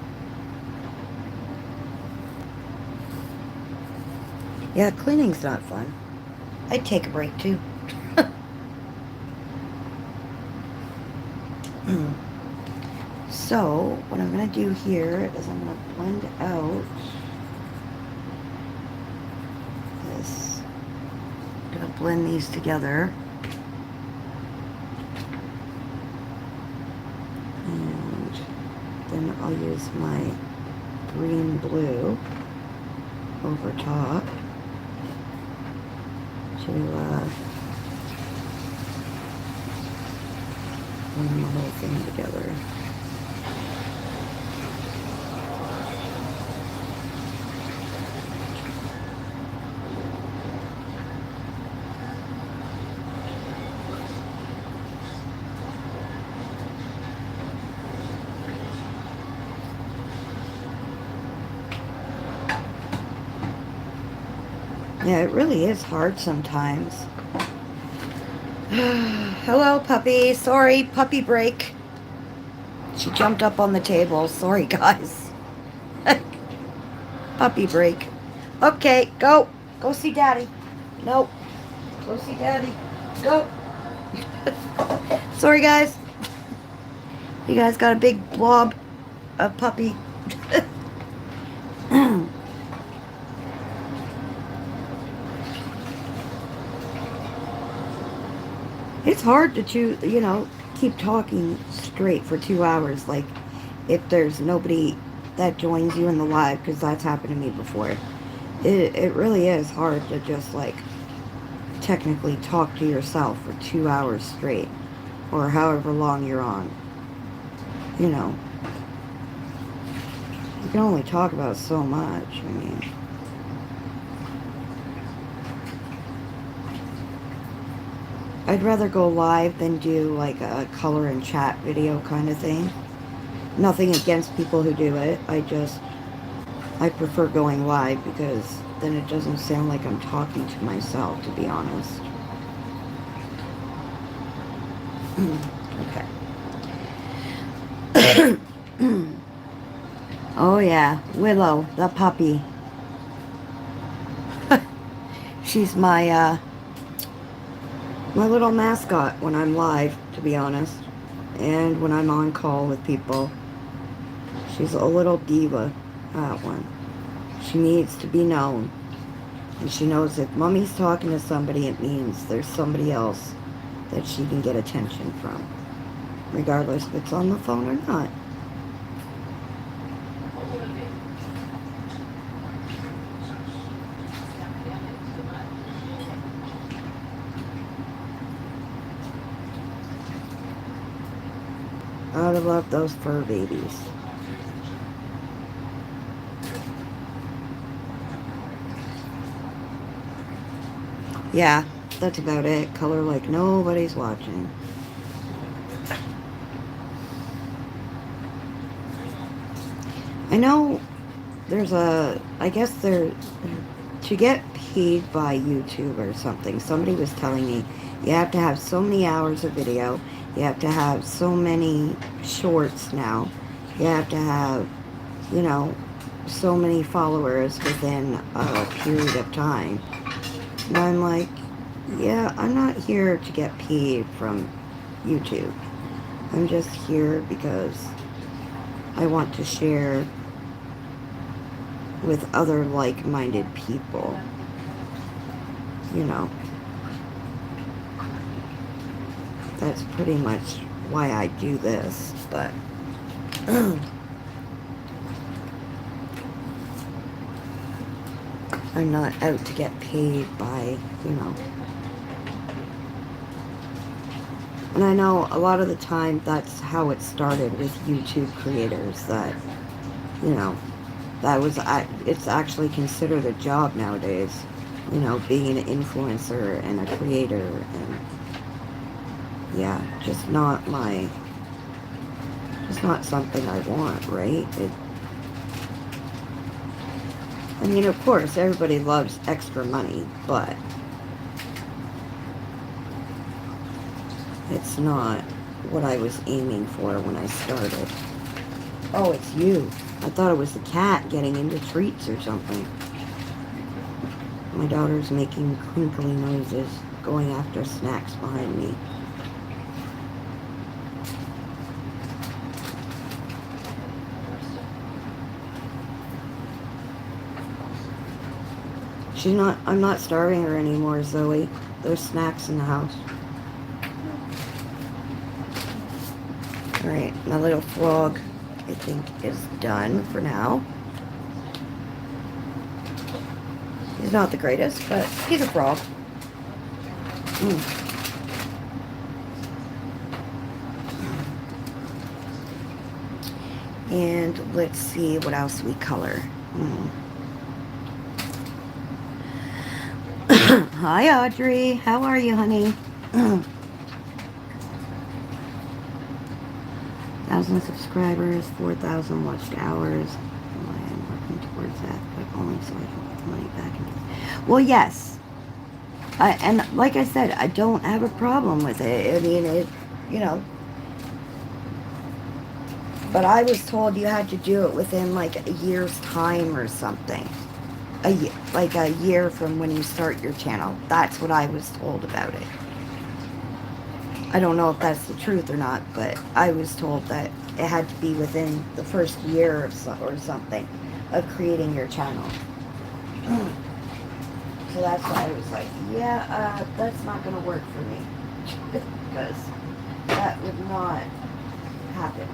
Yeah, cleaning's not fun. I'd take a break too. So, what I'm going to do here is I'm going to blend out this. I'm going to blend these together. And then I'll use my green blue over top to blend the whole thing together. Yeah, it really is hard sometimes. Hello, puppy. Sorry, puppy break. She jumped up on the table. Sorry, guys. Puppy break. Okay, go. Go see Daddy. Nope. Go see Daddy. Go. Sorry, guys. You guys got a big blob of puppy. It's hard to keep talking straight for 2 hours. Like, if there's nobody that joins you in the live, because that's happened to me before. It really is hard to just, like, technically talk to yourself for 2 hours straight, or however long you're on. You know, you can only talk about so much. I mean, I'd rather go live than do like a color and chat video kind of thing. Nothing against people who do it. I prefer going live because then it doesn't sound like I'm talking to myself, to be honest. Okay. Oh yeah, Willow, the puppy. She's my little mascot when I'm live, to be honest. And when I'm on call with people. She's a little diva, that one. She needs to be known. And she knows if Mummy's talking to somebody, it means there's somebody else that she can get attention from, regardless if it's on the phone or not. I would love those fur babies. Yeah, that's about it. Color like nobody's watching. I know there's I guess to get paid by YouTube or something, somebody was telling me you have to have so many hours of video, you have to have so many shorts now, you have to have, you know, so many followers within a period of time. And I'm like, yeah, I'm not here to get paid from YouTube. I'm just here because I want to share with other like-minded people. You know, that's pretty much why I do this, but I'm not out to get paid by, you know. And I know a lot of the time that's how it started with YouTube creators, that, you know, it's actually considered a job nowadays, you know, being an influencer and a creator, and yeah, just not something I want, right? I mean, of course, everybody loves extra money, but it's not what I was aiming for when I started. Oh, it's you. I thought it was the cat getting into treats or something. My daughter's making crinkly noises, going after snacks behind me. I'm not starving her anymore, Zoe. There's snacks in the house. Alright, my little frog, I think, is done for now. He's not the greatest, but he's a frog. And let's see what else we color. Hi, Audrey. How are you, honey? 1,000 subscribers, 4,000 watched hours. Well, I am working towards that, but only so I can put the money back into. Well, yes. And like I said, I don't have a problem with it. I mean, you know. But I was told you had to do it within like a year's time or something. Like a year from when you start your channel. That's what I was told about it. I don't know if that's the truth or not, but I was told that it had to be within the first year or something of creating your channel. So that's why I was like, yeah, that's not going to work for me. Because that would not happen.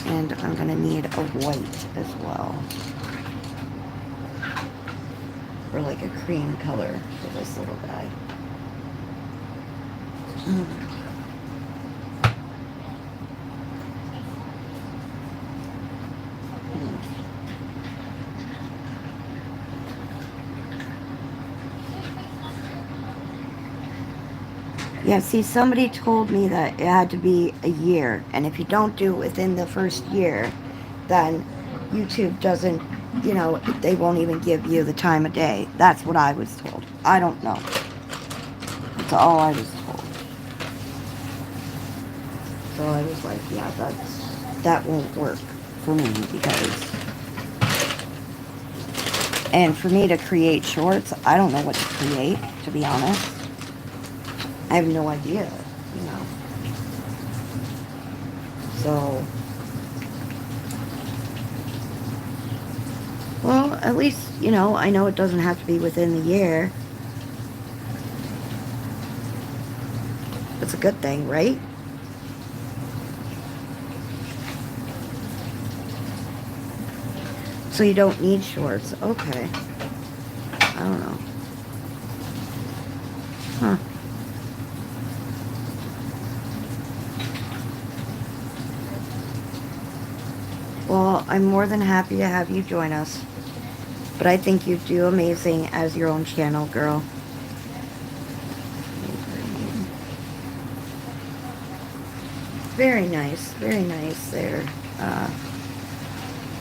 And I'm going to need a white as well. Or like a cream color for this little guy. Yeah, see, somebody told me that it had to be a year, and if you don't do it within the first year, then YouTube doesn't, they won't even give you the time of day. That's what I was told. I don't know. That's all I was told. So I was like, yeah, that won't work for me because, and for me to create shorts, I don't know what to create, to be honest. I have no idea, you know. So, well, at least, I know it doesn't have to be within the year. It's a good thing, right? So you don't need shorts. Okay. I don't know. Huh. Well, I'm more than happy to have you join us. But I think you do amazing as your own channel, girl. Very nice. Very nice there,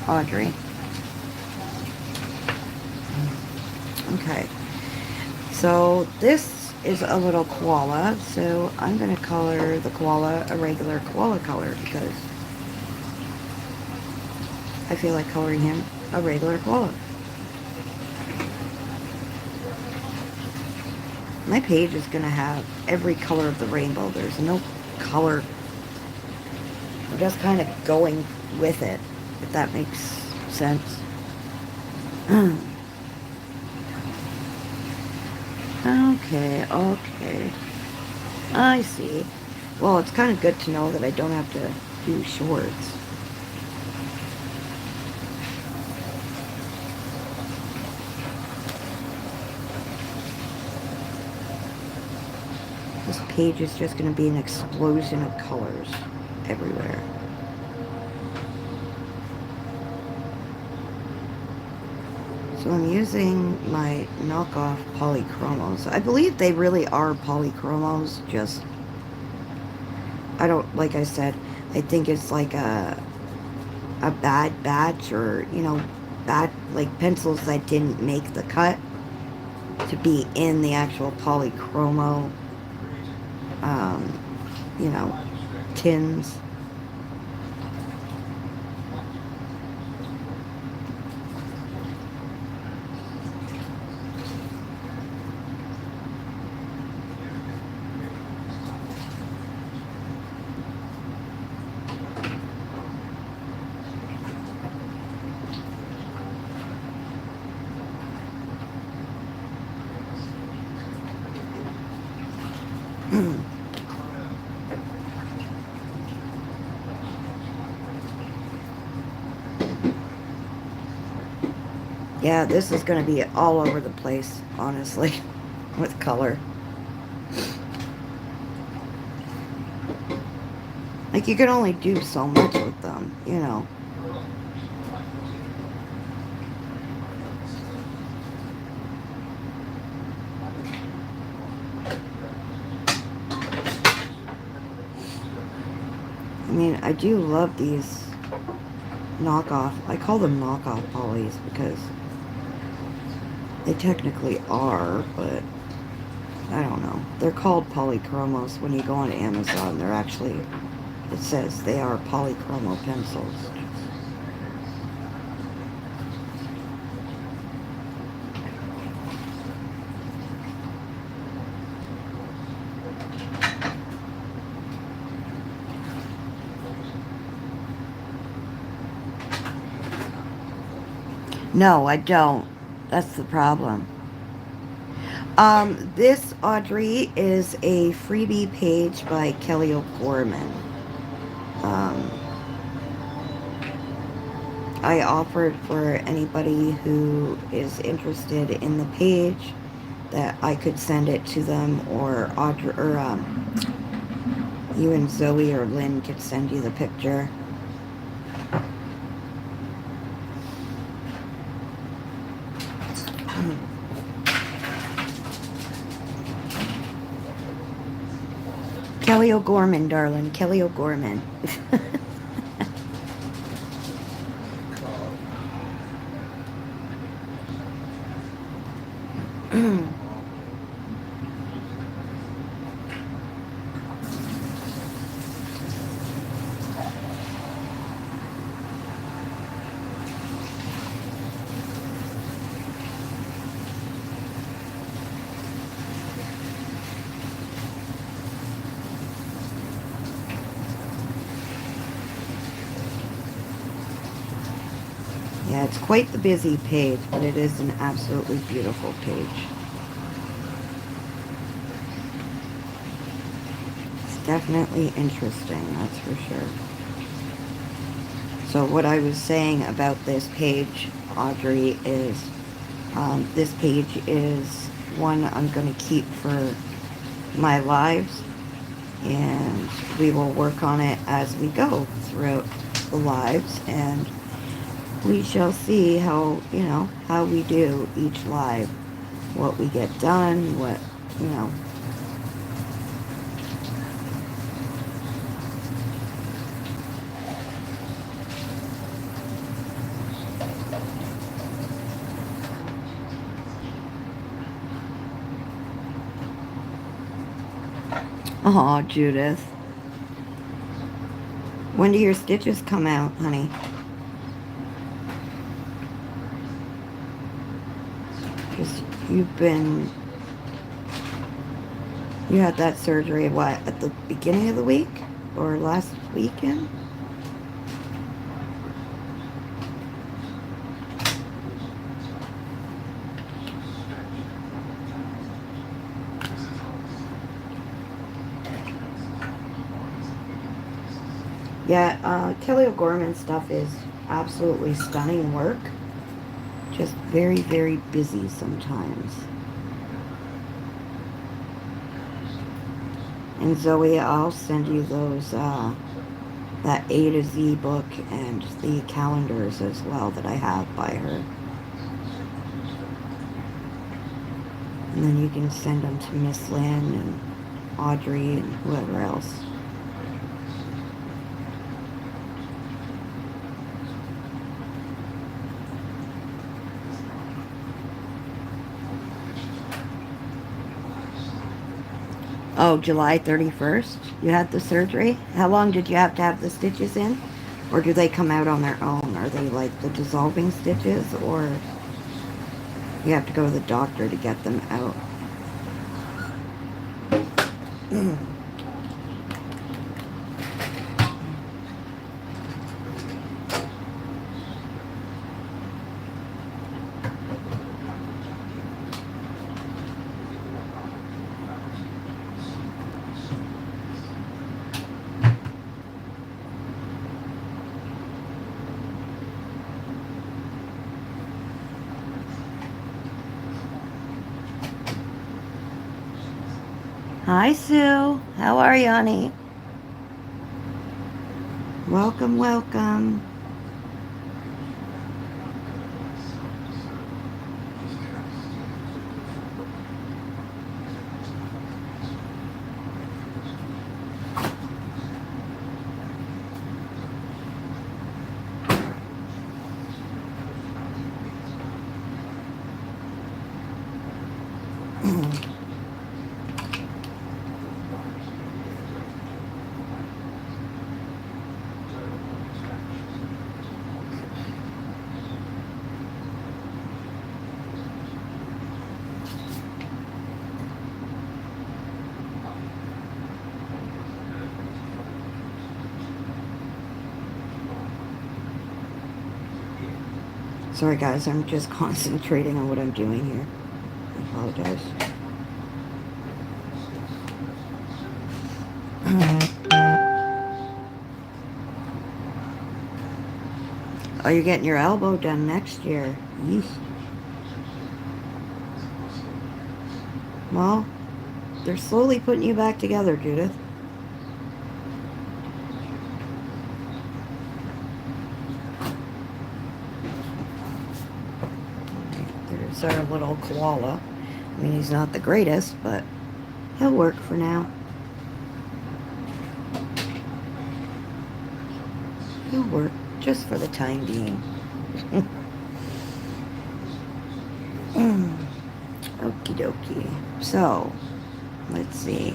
Audrey. Okay. So this is a little koala. So I'm going to color the koala a regular koala color because I feel like coloring him a regular koala. My page is going to have every color of the rainbow. There's no color. I'm just kind of going with it, if that makes sense. Okay, okay. I see. Well, it's kind of good to know that I don't have to do shorts. This page is just going to be an explosion of colors everywhere. So I'm using my knockoff polychromos. I believe they really are polychromos, just, I don't, like I said, I think it's like a bad batch or, bad, like pencils that didn't make the cut to be in the actual polychromo, you know, tins. Yeah, this is going to be all over the place, honestly, with color. Like, you can only do so much with them, you know. I mean, I do love these knockoff, I call them knockoff polys because they technically are, but I don't know. They're called polychromos. When you go on Amazon, they're actually, it says they are polychromo pencils. No, I don't. That's the problem. This, Audrey, is a freebie page by Kelly O'Gorman. I offered for anybody who is interested in the page that I could send it to them, or Audrey, or you and Zoe or Lynn could send you the picture. Kelly O'Gorman, darling. Kelly O'Gorman. Yeah, it's quite the busy page, but it is an absolutely beautiful page. It's definitely interesting, that's for sure. So what I was saying about this page, Audrey, is this page is one I'm going to keep for my lives, and we will work on it as we go throughout the lives, and we shall see how, how we do each live, what we get done, what, you know. Oh, Judith. When do your stitches come out, honey? Because you had that surgery, what, at the beginning of the week? Or last weekend? Yeah, Kelly O'Gorman stuff is absolutely stunning work. Just very, very busy sometimes. And Zoe, I'll send you those, that A to Z book and the calendars as well that I have by her. And then you can send them to Miss Lynn and Audrey and whoever else. Oh, July 31st? You had the surgery? How long did you have to have the stitches in? Or do they come out on their own? Are they like the dissolving stitches? Or you have to go to the doctor to get them out? Hi, Sue. How are you, honey? Welcome, welcome. Sorry, guys. I'm just concentrating on what I'm doing here. I apologize. Oh, you're getting your elbow done next year. Yeesh. Well, they're slowly putting you back together, Judith. There's our little koala. I mean, he's not the greatest, but he'll work for now. You work just for the time being. Okie dokie. So, let's see.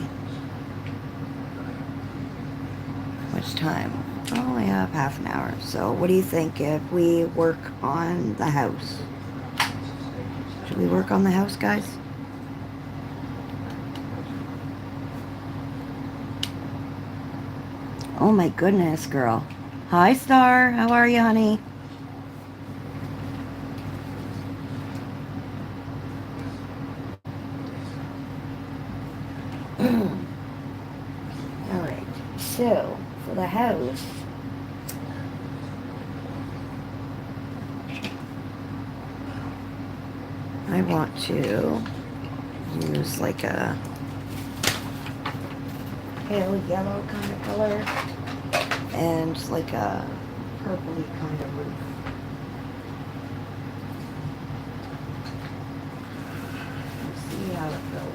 How much time? Oh, I have half an hour. So, what do you think if we work on the house? Should we work on the house, guys? Oh my goodness, girl. Hi, Star. How are you, honey? All right. So, for the house, I want to use like a pale yellow kind of color and like a purpley kind of roof. Let's see how it goes.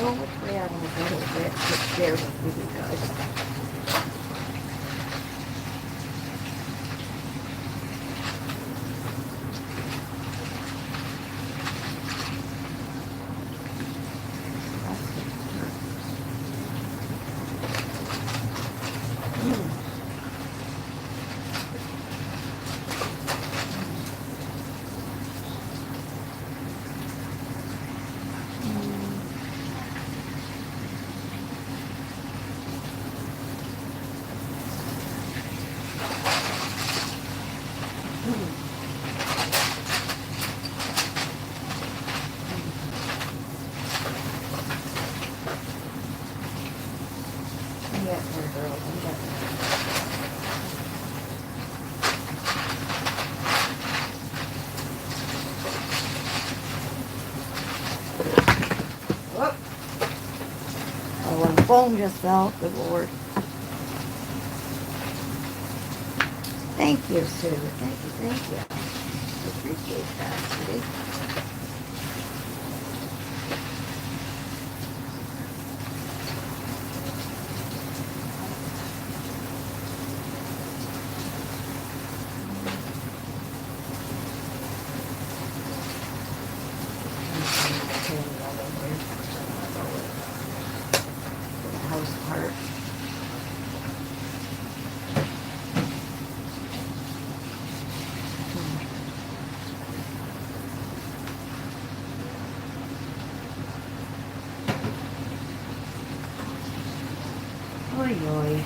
Which way I want to go with it, but bear with me, you guys. Oh, when the phone just fell, good Lord. Thank you, Sue. Thank you. I appreciate that, sweetie. House part. Oy, oy.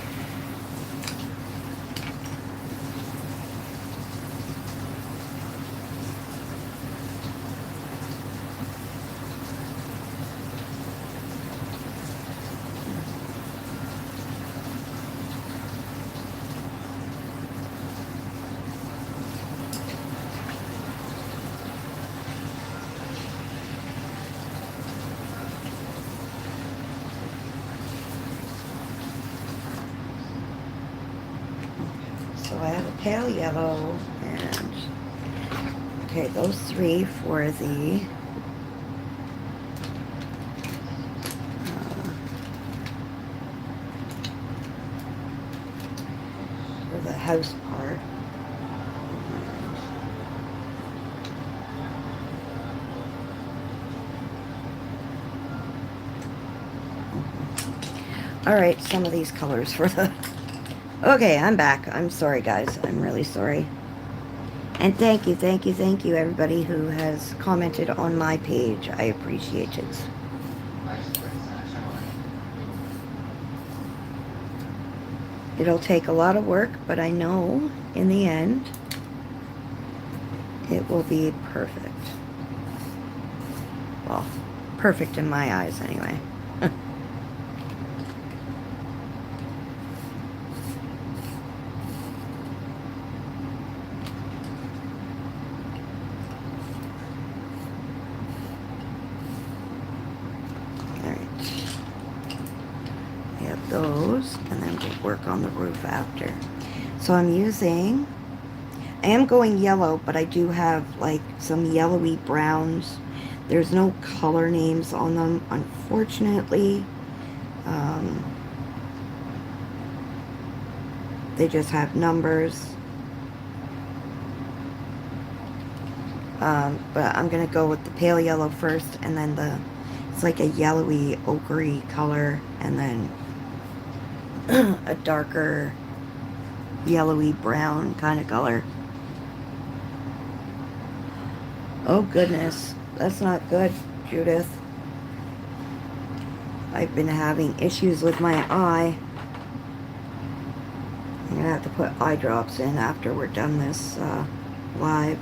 So I have a pale yellow and, okay, those three for the house part. All right, some of these colors for the... Okay, I'm back. I'm sorry, guys. I'm really sorry. And thank you, everybody who has commented on my page. I appreciate it. It'll take a lot of work, but I know in the end it will be perfect. Well, perfect in my eyes anyway. work on the roof after. So I am going yellow, but I do have like some yellowy browns. There's no color names on them, unfortunately. They just have numbers. But I'm going to go with the pale yellow first, and then it's like a yellowy, ochre color, and then a darker yellowy brown kind of color. Oh goodness, that's not good, Judith. I've been having issues with my eye. I'm going to have to put eye drops in after we're done this live.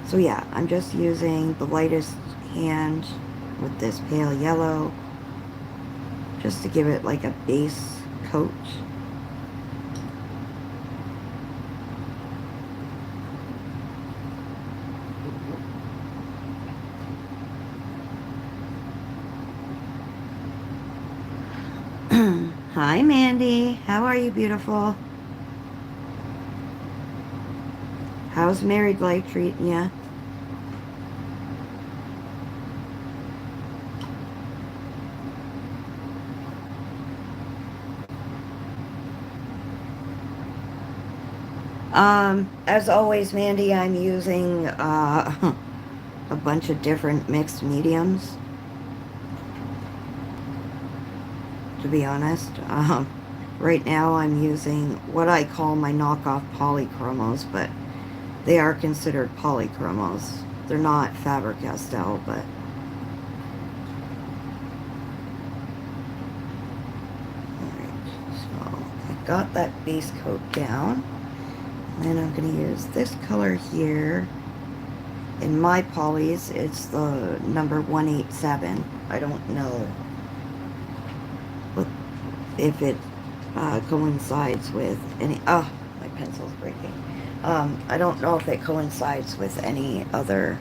So yeah, I'm just using the lightest hand with this pale yellow just to give it like a base coat. Hi Mandy, how are you, beautiful? How's married life treating ya? As always, Mandy, I'm using a bunch of different mixed mediums, to be honest. Right now I'm using what I call my knockoff polychromos, but they are considered polychromos. They're not Faber-Castell, but alright, so I got that base coat down. And I'm going to use this color here. In my polys, it's the number 187. I don't know if it coincides with any... Oh, my pencil's breaking. I don't know if it coincides with any other...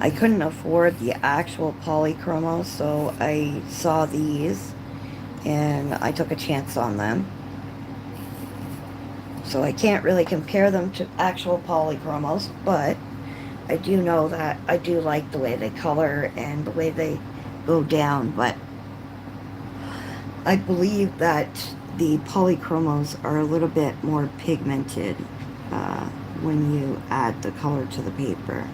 I couldn't afford the actual polychromos, so I saw these and I took a chance on them. So I can't really compare them to actual polychromos, but I do know that I do like the way they color and the way they go down, but I believe that the polychromos are a little bit more pigmented when you add the color to the paper.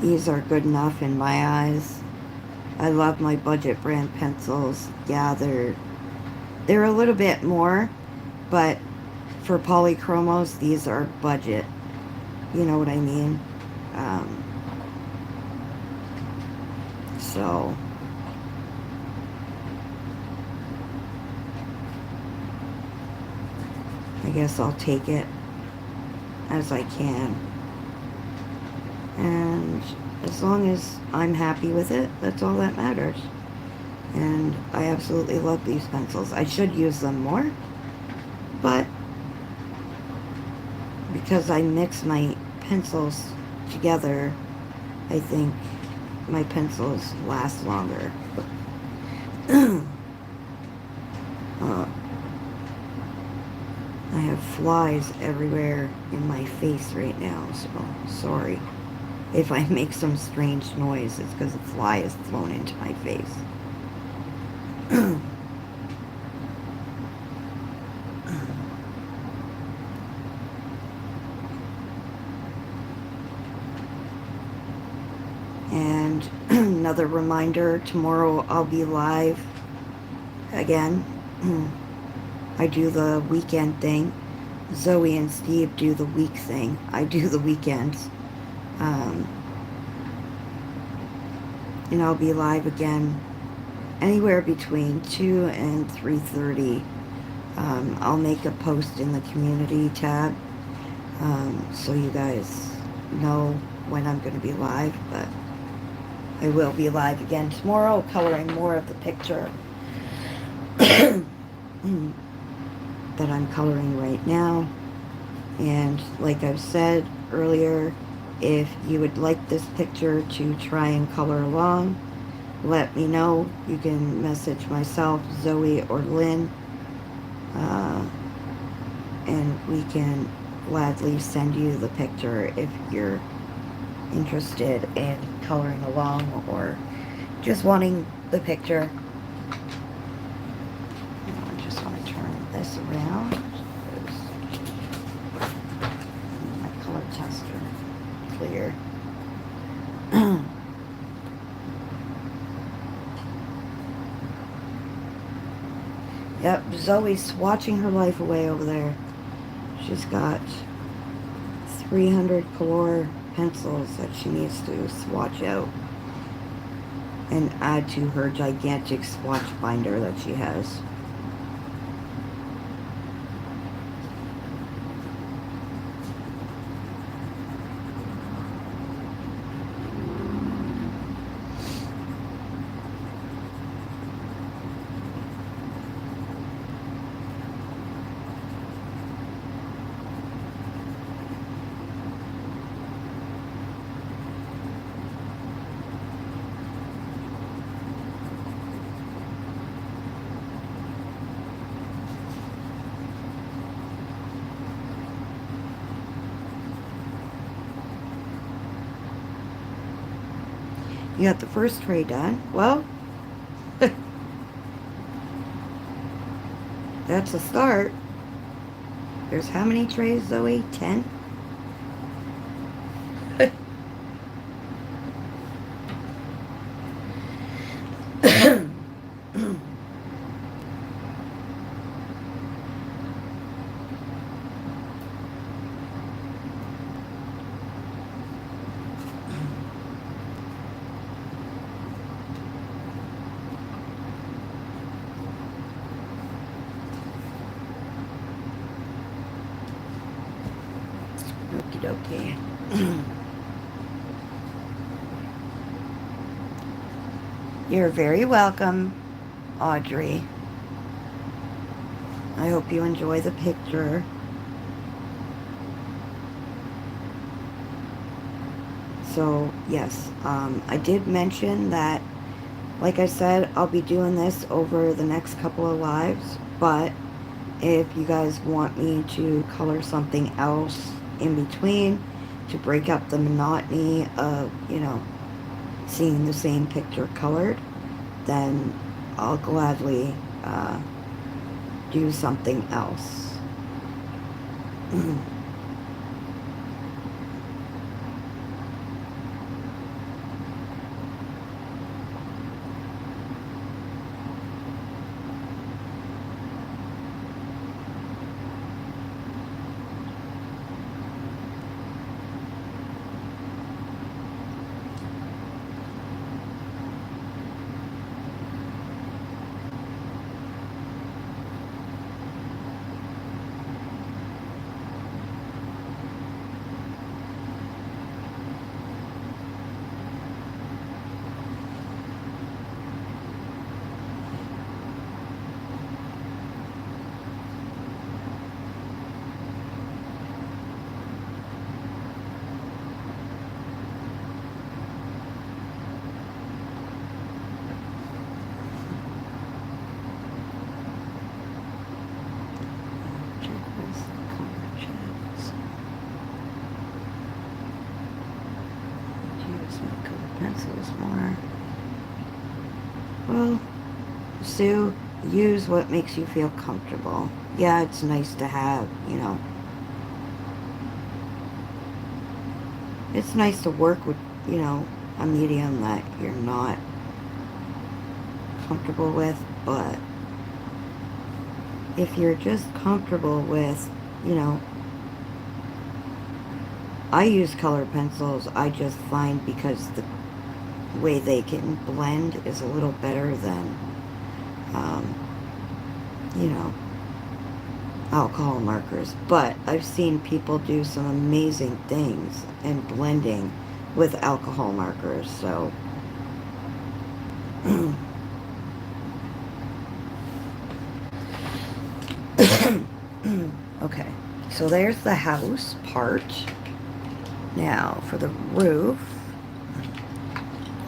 These are good enough in my eyes. I love my budget brand pencils. Yeah, they're a little bit more, but for polychromos, these are budget. You know what I mean? So I guess I'll take it as I can. And as long as I'm happy with it, that's all that matters. And I absolutely love these pencils. I should use them more, but because I mix my pencils together, I think my pencils last longer. I have flies everywhere in my face right now, so sorry. If I make some strange noise, it's because a fly is flown into my face. And another reminder, tomorrow I'll be live again. I do the weekend thing. Zoe and Steve do the week thing. I do the weekends. And I'll be live again anywhere between 2 and 3:30. I'll make a post in the community tab so you guys know when I'm going to be live, but I will be live again tomorrow, coloring more of the picture that I'm coloring right now. And like I've said earlier, if you would like this picture to try and color along, let me know. You can message myself, Zoe, or Lynn, uh, and we can gladly send you the picture if you're interested in coloring along or just wanting the picture. I just want to turn this around. My color tester clear. Yep, Zoe's swatching her life away over there. She's got 300 color pencils that she needs to swatch out and add to her gigantic swatch binder that she has. You got the first tray done. Well, that's a start. There's how many trays, Zoe? 10? Okie dokie. You're very welcome, Audrey. I hope you enjoy the picture. So, yes, I did mention that, like I said, I'll be doing this over the next couple of lives, but if you guys want me to color something else in between to break up the monotony of, seeing the same picture colored, then I'll gladly do something else. Pencils more. Well, Sue, use what makes you feel comfortable. Yeah, it's nice to have, it's nice to work with, a medium that you're not comfortable with, but if you're just comfortable with, I use color pencils. I just find because the way they can blend is a little better than, you know, alcohol markers. But I've seen people do some amazing things in blending with alcohol markers, so okay, So there's the house part. Now for the roof,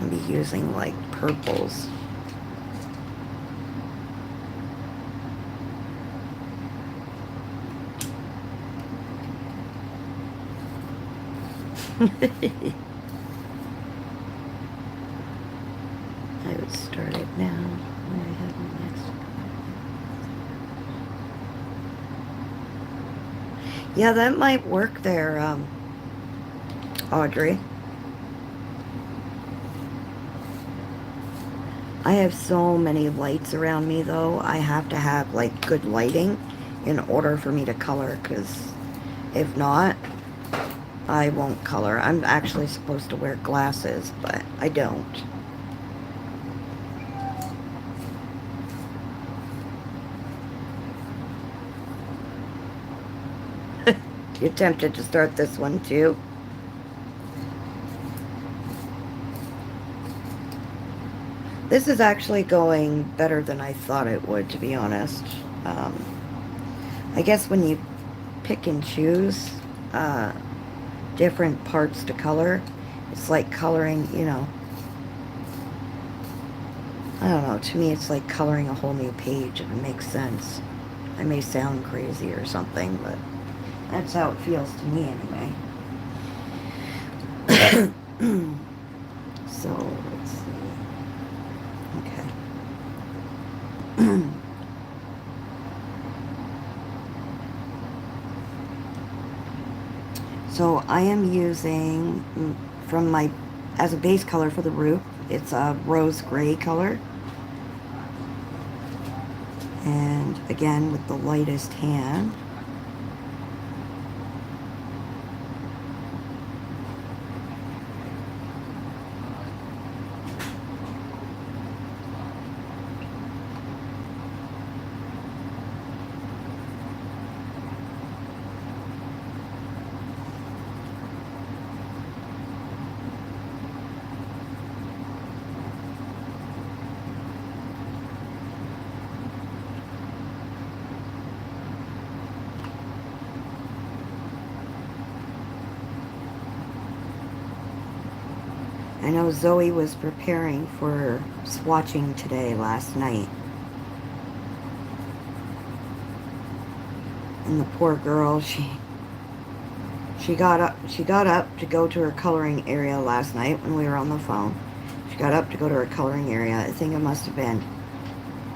I'll be using like purples. I would start it now. Where I have my next. Yeah, that might work there, Audrey. I have so many lights around me, though. I have to have, like, good lighting in order for me to color, because if not, I won't color. I'm actually supposed to wear glasses, but I don't. You're tempted to start this one, too? This is actually going better than I thought it would, to be honest. I guess when you pick and choose different parts to color, it's like coloring, you know, I don't know, to me it's like coloring a whole new page, if it makes sense. I may sound crazy or something, but that's how it feels to me anyway. So, let's see. Okay. So I am using from my, as a base color for the roof, it's a rose gray color. And again, with the lightest hand. I know Zoe was preparing for swatching today last night. And the poor girl, she got up to go to her coloring area last night when we were on the phone. She got up to go to her coloring area. I think it must have been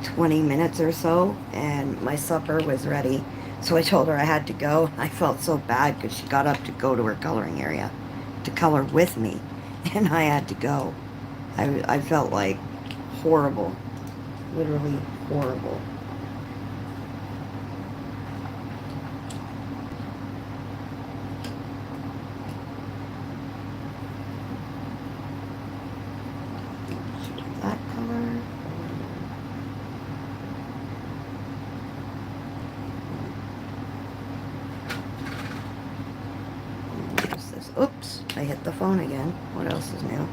20 minutes or so, and my supper was ready. So I told her I had to go. I felt so bad because she got up to go to her coloring area to color with me, and I had to go. I felt like horrible, literally horrible. Should do that color. What's this? Oops, I hit the phone again. What else is new?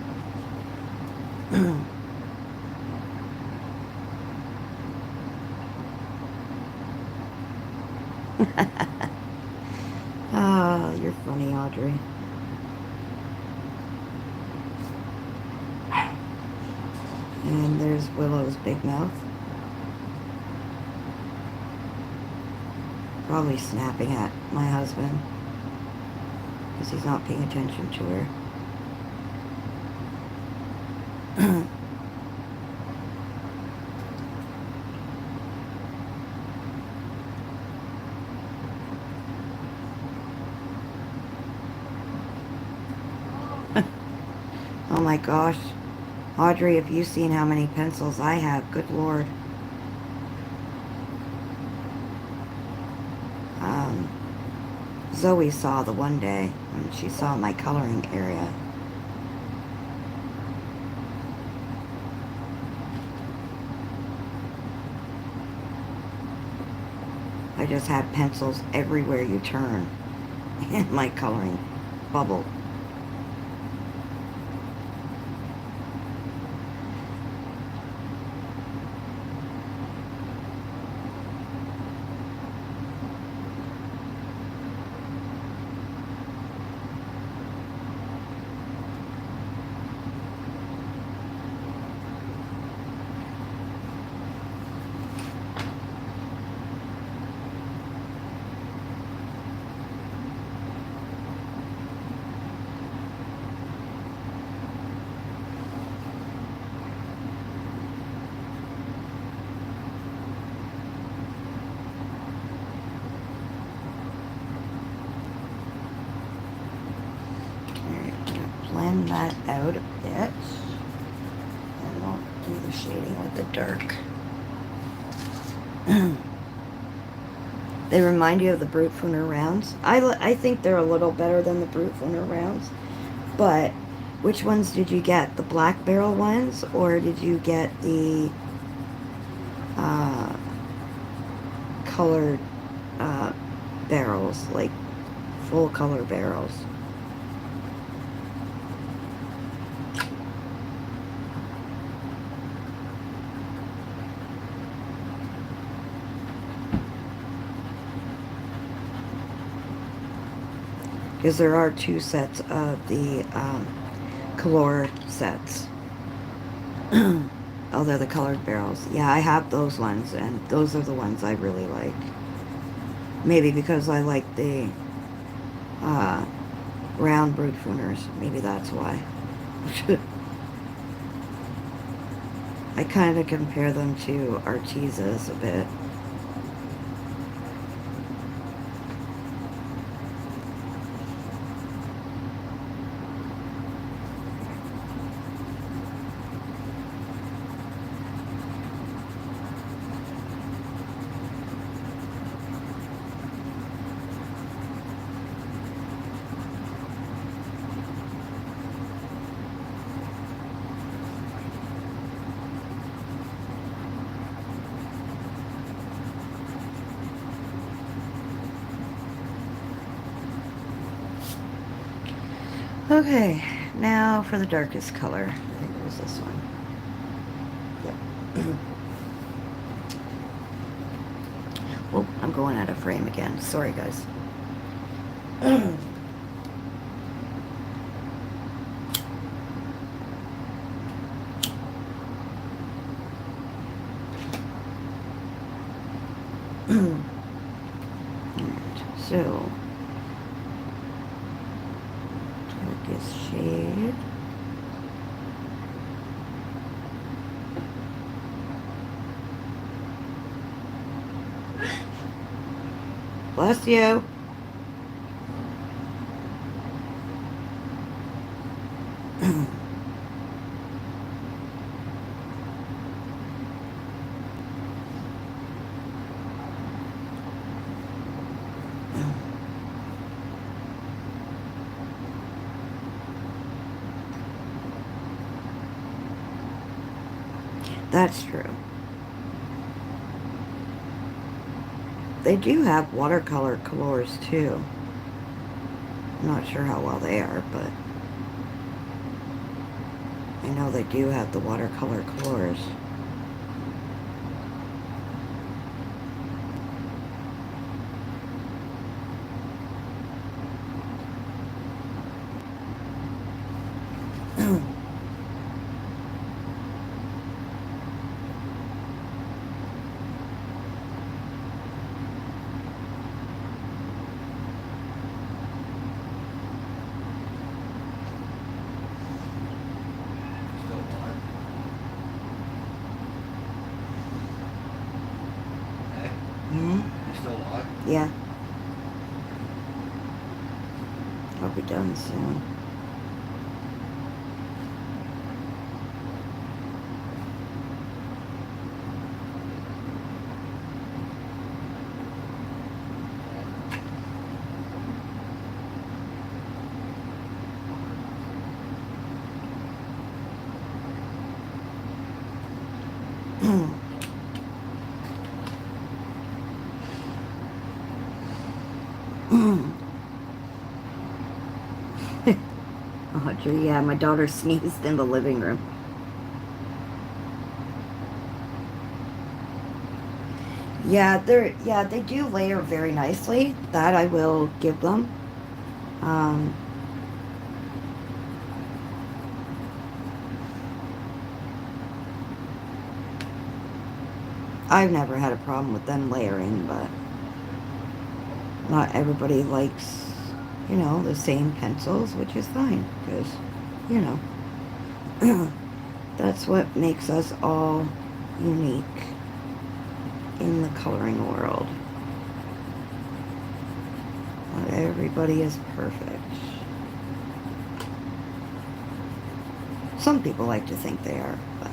Ah, you're funny, Audrey. And there's Willow's big mouth. Probably snapping at my husband because he's not paying attention to her. Oh my gosh. Audrey, if you've seen how many pencils I have, good Lord. Zoe saw the one day when she saw my coloring area. I just have pencils everywhere you turn in my coloring bubble. that out a bit. And we'll do the shading with the dark. They remind you of the Brute Funer rounds. I think they're a little better than the Brute Funer rounds. But which ones did you get? The black barrel ones, or did you get the colored barrels, like full color barrels? Because there are two sets of the Calor sets. Oh, they're the colored barrels. Yeah, I have those ones, and those are the ones I really like. Maybe because I like the round Brute Funers. Maybe that's why. I kind of compare them to Artezas a bit. Okay, now for the darkest color. I think it was this one. Yep. Oh, I'm going out of frame again. Sorry, guys. So, darkest shade. Bless you. That's true. They do have watercolor colors too. I'm not sure how well they are, but I know they do have the watercolor colors. Yeah. I'll be done soon. Audrey, yeah, my daughter sneezed in the living room. Yeah, they do layer very nicely. That I will give them. Um, I've never had a problem with them layering, but not everybody likes, the same pencils, which is fine, because, you know, that's what makes us all unique in the coloring world. Not everybody is perfect. Some people like to think they are, but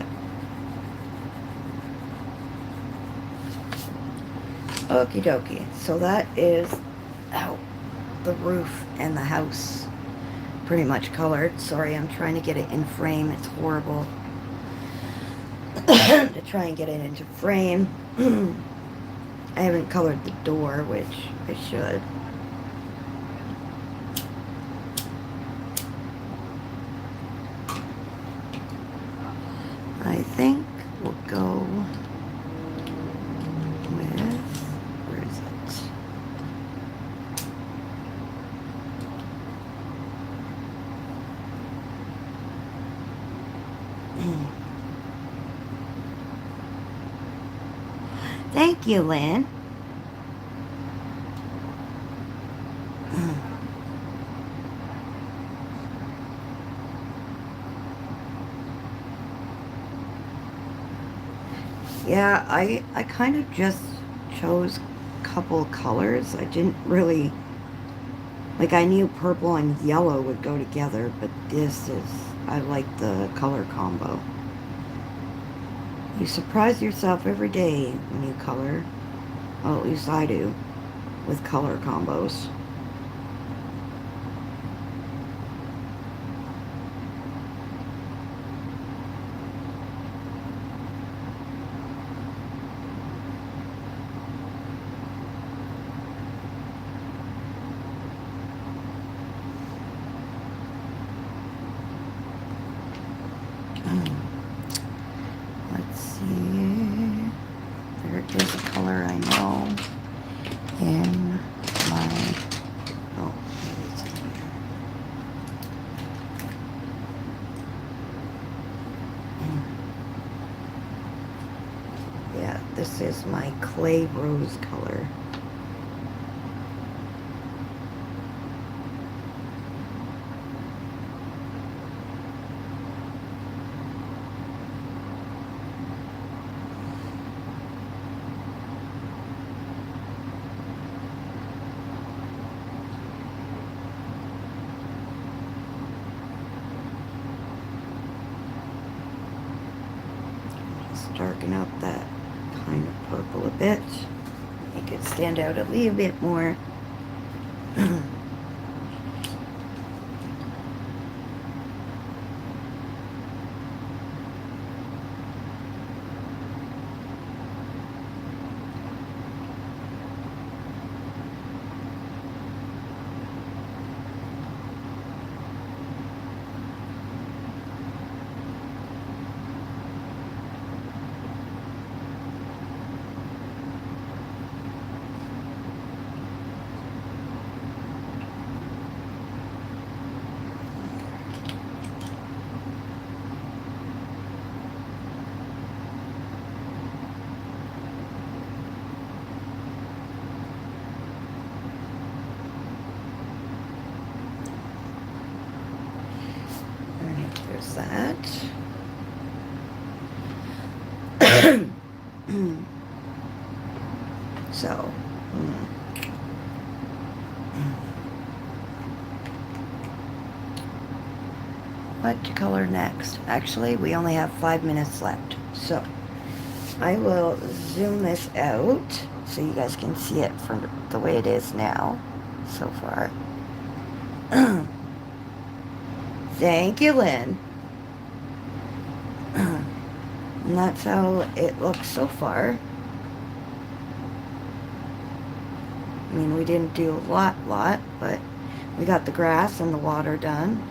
okie dokie. So that is how the roof and the house pretty much colored. Sorry, I'm trying to get it in frame. It's horrible to try and get it into frame. I haven't colored the door, which I should. I think we'll go with, where is it? Thank you, Lynn. Yeah, I kind of just chose a couple colors. I didn't really, like, I knew purple and yellow would go together, but this is, I like the color combo. You surprise yourself every day when you color. Well, at least I do, with color combos. Let's see. There is a color I know in my, oh, maybe it's in here. Yeah, this is my clay rose color. Darken up that kind of purple a bit, make it stand out a little bit more. There's that. So, what to color next? Actually, we only have 5 minutes left. So, I will zoom this out so you guys can see it from the way it is now so far. Thank you, Lynn. And that's how it looks so far. I mean, we didn't do a lot, but we got the grass and the water done.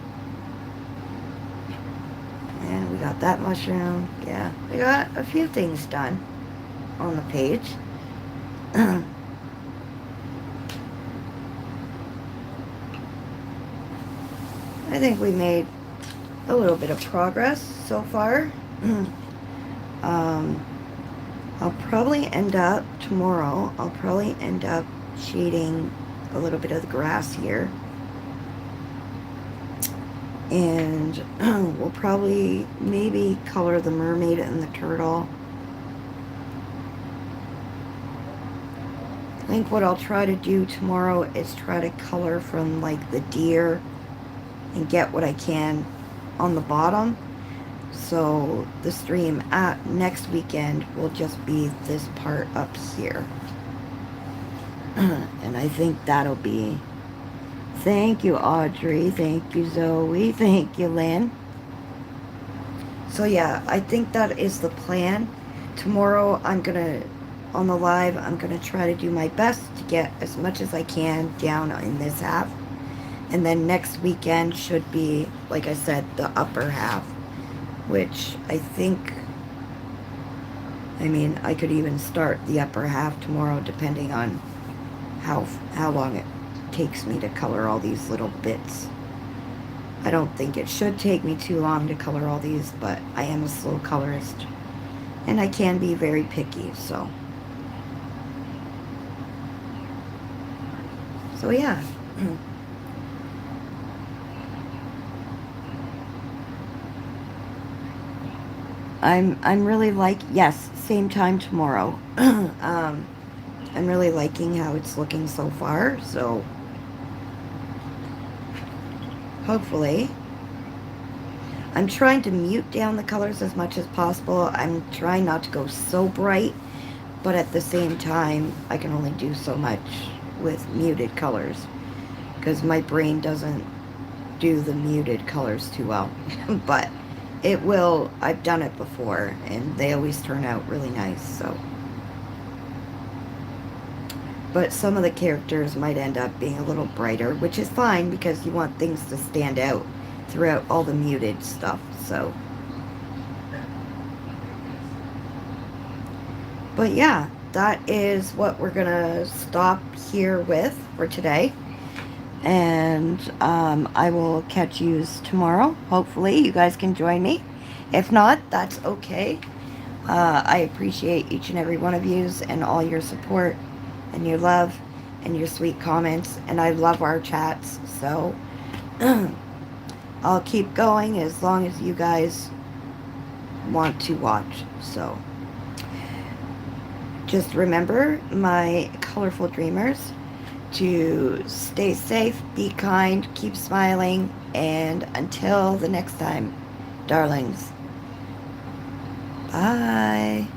And we got that mushroom. Yeah, we got a few things done on the page. I think we made a little bit of progress so far. I'll probably end up, tomorrow, I'll probably end up shading a little bit of the grass here. And we'll probably maybe color the mermaid and the turtle. I think what I'll try to do tomorrow is try to color from like the deer and get what I can on the bottom. So the stream at next weekend will just be this part up here. And I think that'll be... Thank you, Audrey. Thank you, Zoe. Thank you, Lynn. So yeah, I think that is the plan. Tomorrow I'm gonna, on the live, I'm gonna try to do my best to get as much as I can down in this half. And then next weekend should be, like I said, the upper half, which I think, I mean, I could even start the upper half tomorrow depending on how long it takes me to color all these little bits. I don't think it should take me too long to color all these, but I am a slow colorist and I can be very picky, so yeah. I'm really like, yes, same time tomorrow. I'm really liking how it's looking so far, so hopefully. I'm trying to mute down the colors as much as possible. I'm trying not to go so bright, but at the same time, I can only do so much with muted colors because my brain doesn't do the muted colors too well. But it will. I've done it before, and they always turn out really nice, so. But some of the characters might end up being a little brighter, which is fine because you want things to stand out throughout all the muted stuff, so. But yeah, that is what we're gonna stop here with for today. And I will catch you tomorrow. Hopefully you guys can join me. If not, that's okay. I appreciate each and every one of yous and all your support and your love and your sweet comments, and I love our chats, so I'll keep going as long as you guys want to watch. So just remember, my colorful dreamers, to stay safe, be kind, keep smiling, and until the next time, darlings, bye.